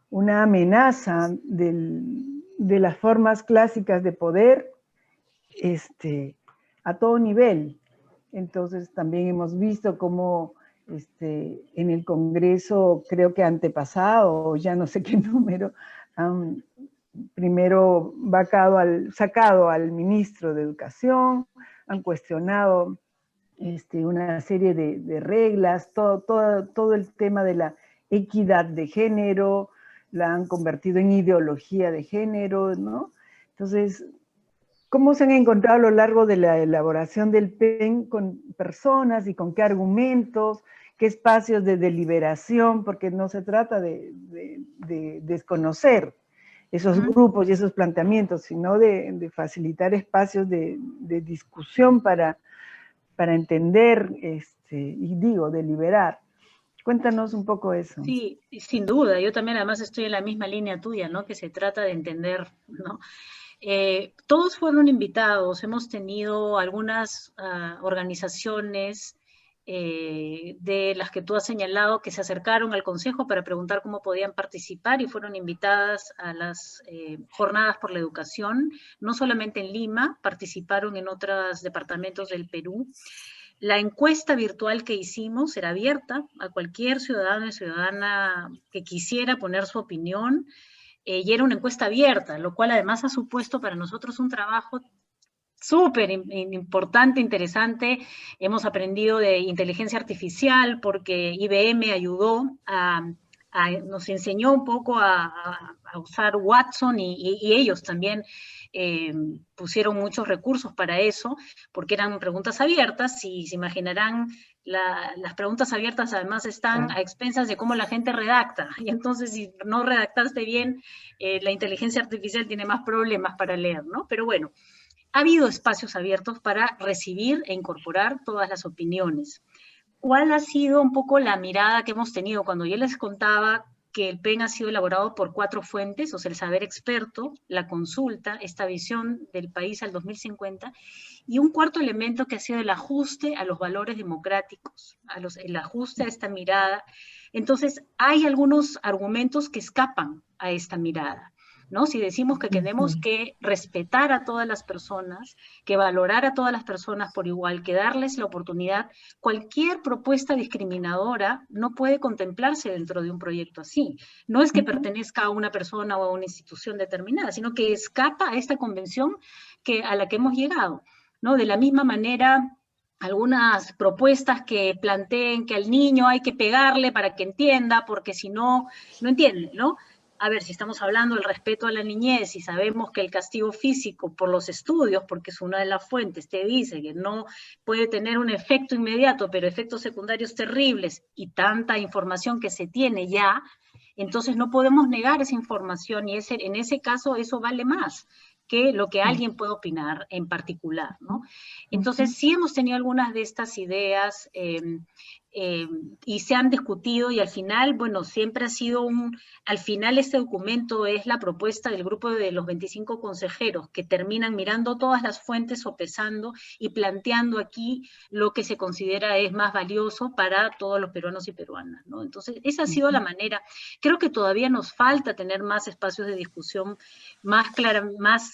una amenaza de las formas clásicas de poder. a todo nivel. Entonces también hemos visto cómo en el Congreso, creo que antepasado, ya no sé qué número, han primero sacado al ministro de Educación, han cuestionado una serie de reglas, todo el tema de la equidad de género, la han convertido en ideología de género, ¿no? Entonces, ¿cómo se han encontrado a lo largo de la elaboración del PEN con personas y con qué argumentos, qué espacios de deliberación? Porque no se trata de desconocer esos grupos y esos planteamientos, sino de facilitar espacios de discusión para entender y deliberar. Cuéntanos un poco eso. Sí, sin duda. Yo también además estoy en la misma línea tuya, ¿no? Que se trata de entender, ¿no? Todos fueron invitados. Hemos tenido algunas organizaciones de las que tú has señalado que se acercaron al Consejo para preguntar cómo podían participar y fueron invitadas a las jornadas por la educación, no solamente en Lima, participaron en otros departamentos del Perú. La encuesta virtual que hicimos era abierta a cualquier ciudadano y ciudadana que quisiera poner su opinión, y era una encuesta abierta, lo cual además ha supuesto para nosotros un trabajo súper importante, interesante. Hemos aprendido de inteligencia artificial porque IBM ayudó nos enseñó un poco a usar Watson y ellos también pusieron muchos recursos para eso, porque eran preguntas abiertas, y se imaginarán, las preguntas abiertas además están a expensas de cómo la gente redacta, y entonces si no redactaste bien, la inteligencia artificial tiene más problemas para leer, ¿no? Pero bueno, ha habido espacios abiertos para recibir e incorporar todas las opiniones. ¿Cuál ha sido un poco la mirada que hemos tenido? Cuando yo les contaba que el PEN ha sido elaborado por 4 fuentes, o sea, el saber experto, la consulta, esta visión del país al 2050, y un cuarto elemento que ha sido el ajuste a los valores democráticos, el ajuste a esta mirada. Entonces, hay algunos argumentos que escapan a esta mirada, ¿no? Si decimos que tenemos que respetar a todas las personas, que valorar a todas las personas por igual, que darles la oportunidad, cualquier propuesta discriminadora no puede contemplarse dentro de un proyecto así. No es que pertenezca a una persona o a una institución determinada, sino que escapa a esta convención a la que hemos llegado, ¿no? De la misma manera, algunas propuestas que planteen que al niño hay que pegarle para que entienda, porque si no, no entiende, ¿no? A ver, si estamos hablando del respeto a la niñez y sabemos que el castigo físico por los estudios, porque es una de las fuentes, te dice que no puede tener un efecto inmediato, pero efectos secundarios terribles, y tanta información que se tiene ya, entonces no podemos negar esa información, y en ese caso eso vale más que lo que alguien puede opinar en particular, ¿no? Entonces sí hemos tenido algunas de estas ideas y se han discutido, y al final, bueno, siempre ha sido al final este documento es la propuesta del grupo de los 25 consejeros que terminan mirando todas las fuentes, sopesando y planteando aquí lo que se considera es más valioso para todos los peruanos y peruanas, ¿no? Entonces, esa ha sido la manera. Creo que todavía nos falta tener más espacios de discusión más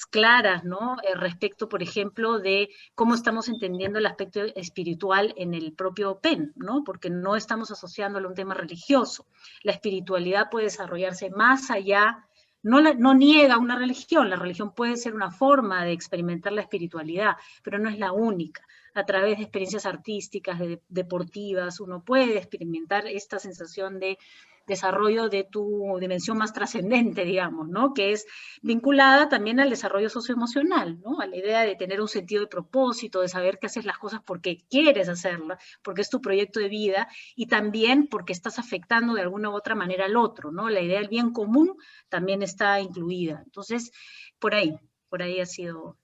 claras, ¿no? Respecto, por ejemplo, de cómo estamos entendiendo el aspecto espiritual en el propio PEN, ¿no? Porque no estamos asociándolo a un tema religioso. La espiritualidad puede desarrollarse más allá, no niega una religión, la religión puede ser una forma de experimentar la espiritualidad, pero no es la única. A través de experiencias artísticas, deportivas, uno puede experimentar esta sensación de desarrollo de tu dimensión más trascendente, digamos, ¿no? Que es vinculada también al desarrollo socioemocional, ¿no? A la idea de tener un sentido de propósito, de saber que haces las cosas porque quieres hacerlas, porque es tu proyecto de vida, y también porque estás afectando de alguna u otra manera al otro, ¿no? La idea del bien común también está incluida. Entonces, por ahí ha sido...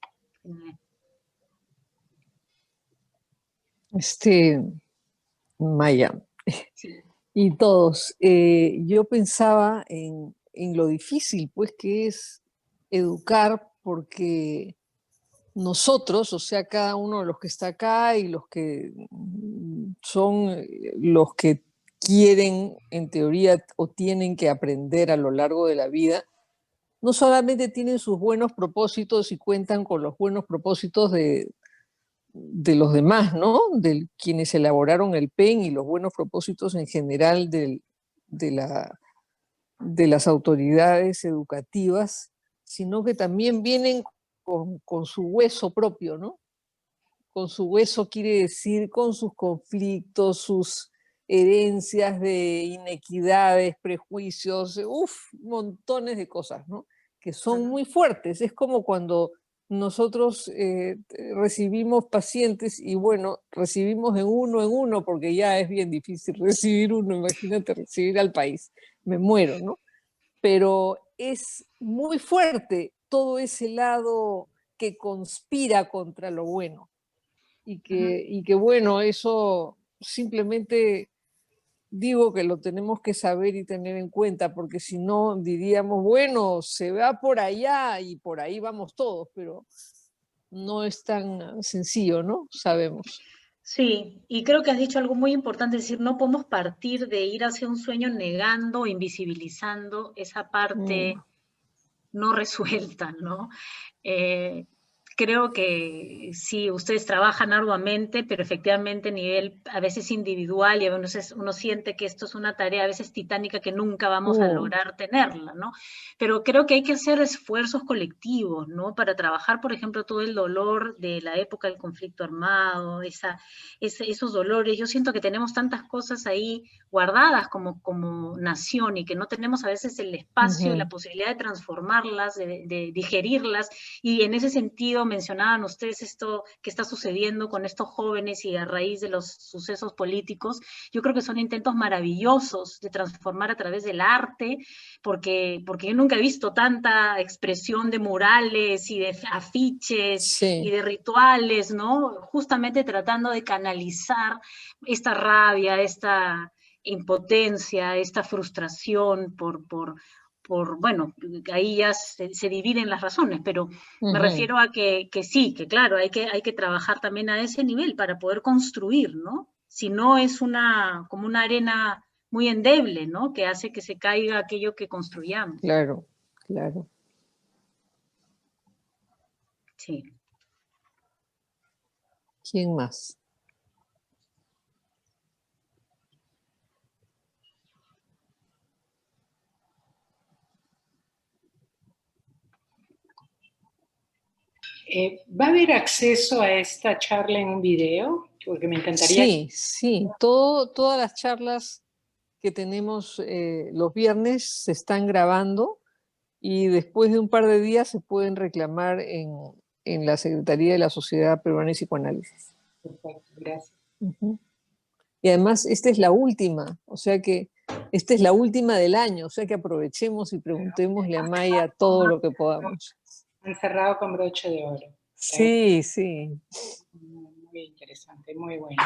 Maya, sí. Y todos, yo pensaba en lo difícil, pues, que es educar, porque nosotros, o sea, cada uno de los que está acá y los que son los que quieren, en teoría, o tienen que aprender a lo largo de la vida, no solamente tienen sus buenos propósitos y cuentan con los buenos propósitos de de los demás, ¿no? De quienes elaboraron el PEN y los buenos propósitos en general de las autoridades educativas, sino que también vienen con su hueso propio, ¿no? Con su hueso quiere decir con sus conflictos, sus herencias de inequidades, prejuicios, montones de cosas, ¿no? Que son muy fuertes. Es como cuando nosotros recibimos pacientes y bueno, recibimos en uno, porque ya es bien difícil recibir uno, imagínate recibir al país, me muero, ¿no? Pero es muy fuerte todo ese lado que conspira contra lo bueno. Y que bueno, eso simplemente digo que lo tenemos que saber y tener en cuenta, porque si no diríamos, bueno, se va por allá y por ahí vamos todos, pero no es tan sencillo, ¿no? Sabemos. Sí, y creo que has dicho algo muy importante, es decir, no podemos partir de ir hacia un sueño negando, invisibilizando esa parte no resuelta, ¿no? Creo que sí, ustedes trabajan arduamente, pero efectivamente a nivel a veces individual y a veces uno siente que esto es una tarea a veces titánica que nunca vamos a lograr tenerla, ¿no? Pero creo que hay que hacer esfuerzos colectivos, ¿no? Para trabajar, por ejemplo, todo el dolor de la época del conflicto armado, esos dolores. Yo siento que tenemos tantas cosas ahí guardadas como nación y que no tenemos a veces el espacio y la posibilidad de transformarlas, de digerirlas, y en ese sentido mencionaban ustedes esto que está sucediendo con estos jóvenes y a raíz de los sucesos políticos. Yo creo que son intentos maravillosos de transformar a través del arte, porque yo nunca he visto tanta expresión de murales y de afiches y de rituales, ¿no? Justamente tratando de canalizar esta rabia, esta impotencia, esta frustración bueno, ahí ya se dividen las razones, pero me refiero a que sí, que claro, hay que trabajar también a ese nivel para poder construir, ¿no? Si no es como una arena muy endeble, ¿no? Que hace que se caiga aquello que construyamos. Claro, claro. Sí. ¿Quién más? ¿Va a haber acceso a esta charla en un video? Porque me encantaría. Sí, todas las charlas que tenemos los viernes se están grabando y después de un par de días se pueden reclamar en la Secretaría de la Sociedad Peruana de Psicoanálisis. Perfecto, gracias. Y además esta es la última, o sea que esta es la última del año, o sea que aprovechemos y preguntémosle a Maya todo lo que podamos. Han cerrado con broche de oro. Sí, sí. Muy interesante, muy bueno.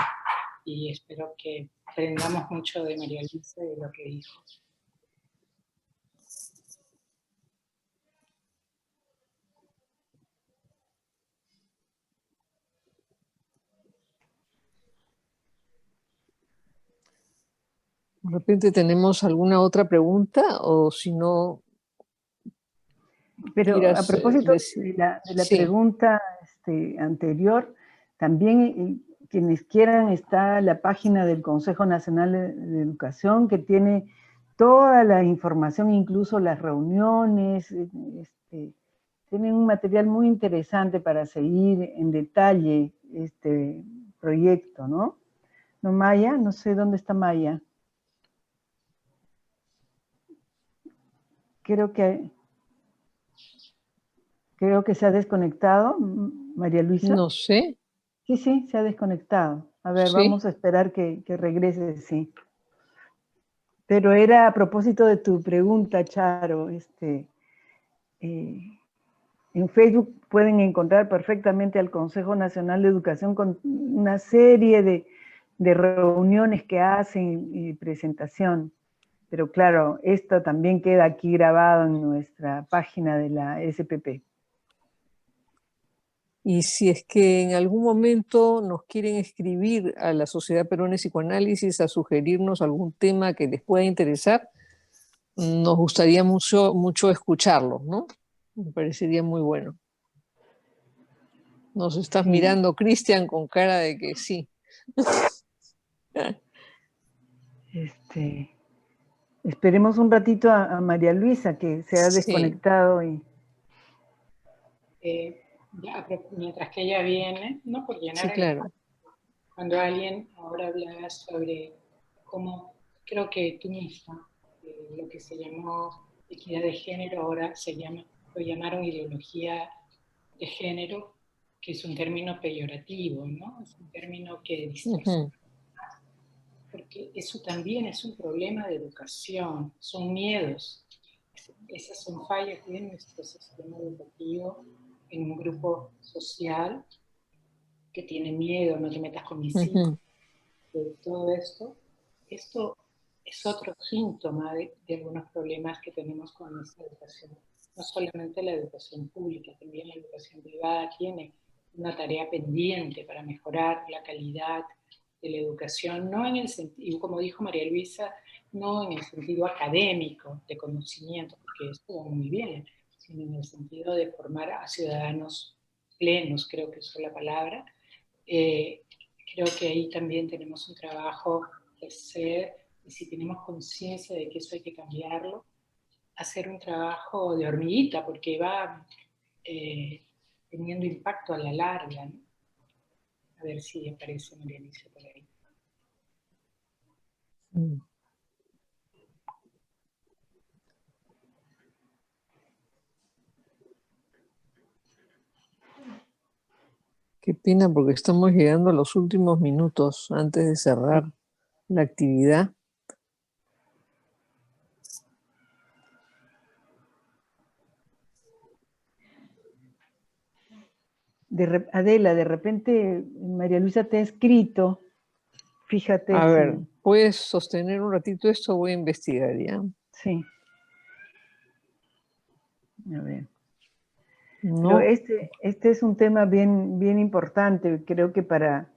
Y espero que aprendamos mucho de María Luisa y de lo que dijo. De repente tenemos alguna otra pregunta o si no... Pero a propósito de la pregunta anterior, también quienes quieran, está la página del Consejo Nacional de Educación que tiene toda la información, incluso las reuniones, tienen un material muy interesante para seguir en detalle este proyecto, ¿no? ¿No, Maya? No sé dónde está Maya. Creo que se ha desconectado, María Luisa. No sé. Sí, se ha desconectado. A ver, ¿Sí? Vamos a esperar que regrese, sí. Pero era a propósito de tu pregunta, Charo. En Facebook pueden encontrar perfectamente al Consejo Nacional de Educación con una serie de reuniones que hacen y presentación. Pero claro, esto también queda aquí grabado en nuestra página de la SPP. Y si es que en algún momento nos quieren escribir a la Sociedad Peruana de Psicoanálisis a sugerirnos algún tema que les pueda interesar, nos gustaría mucho escucharlos, ¿no? Me parecería muy bueno. Nos estás mirando, Cristian, con cara de que sí. Esperemos un ratito a María Luisa, que se ha desconectado. Y... mientras que ella viene, no por llenar sí, claro. Cuando alguien ahora hablaba sobre cómo, creo que tú misma, lo que se llamó equidad de género, ahora lo llamaron ideología de género, que es un término peyorativo, ¿no? Es un término que distorsiona. Porque eso también es un problema de educación, son miedos. Esas son fallas de nuestro sistema educativo en un grupo social que tiene miedo, no te metas con mis hijos, de todo esto. Esto es otro síntoma de algunos problemas que tenemos con nuestra educación. No solamente la educación pública, también la educación privada tiene una tarea pendiente para mejorar la calidad de la educación, no en el sentido, como dijo María Luisa, no en el sentido académico de conocimiento, porque estuvo muy bien, sino en el sentido de formar a ciudadanos plenos, creo que es la palabra. Creo que ahí también tenemos un trabajo que hacer, y si tenemos conciencia de que eso hay que cambiarlo, hacer un trabajo de hormiguita, porque va teniendo impacto a la larga, ¿no? A ver si aparece María Alicia por ahí. Qué pena, porque estamos llegando a los últimos minutos antes de cerrar la actividad. Adela, de repente María Luisa te ha escrito, fíjate. A ver, ¿puedes sostener un ratito esto? Voy a investigar ya. Sí. A ver. No. Pero este es un tema bien importante, creo que para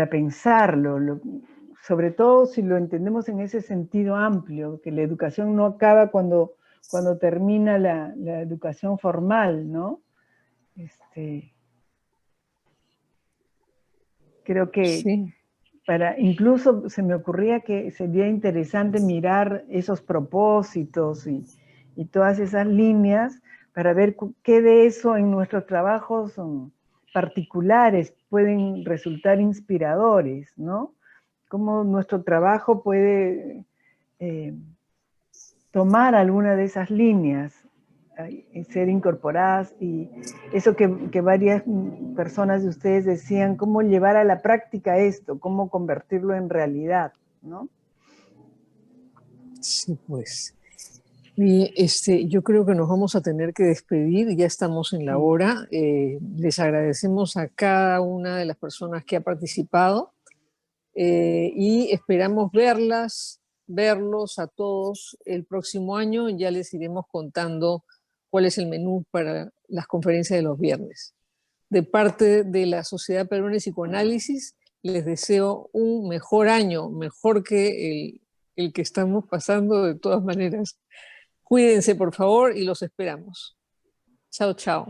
pensarlo, sobre todo si lo entendemos en ese sentido amplio, que la educación no acaba cuando termina la educación formal, ¿no? Creo que incluso se me ocurría que sería interesante mirar esos propósitos y todas esas líneas para ver qué de eso en nuestros trabajos particulares pueden resultar inspiradores, ¿no? Cómo nuestro trabajo puede tomar alguna de esas líneas, ser incorporadas, y eso que varias personas de ustedes decían, cómo llevar a la práctica esto, cómo convertirlo en realidad, ¿no? Sí, pues. Y yo creo que nos vamos a tener que despedir, ya estamos en la hora. Les agradecemos a cada una de las personas que ha participado y esperamos verlos a todos el próximo año. Ya les iremos contando cuál es el menú para las conferencias de los viernes. De parte de la Sociedad Peruana de Psicoanálisis, les deseo un mejor año, mejor que el que estamos pasando de todas maneras. Cuídense, por favor, y los esperamos. Chao, chao.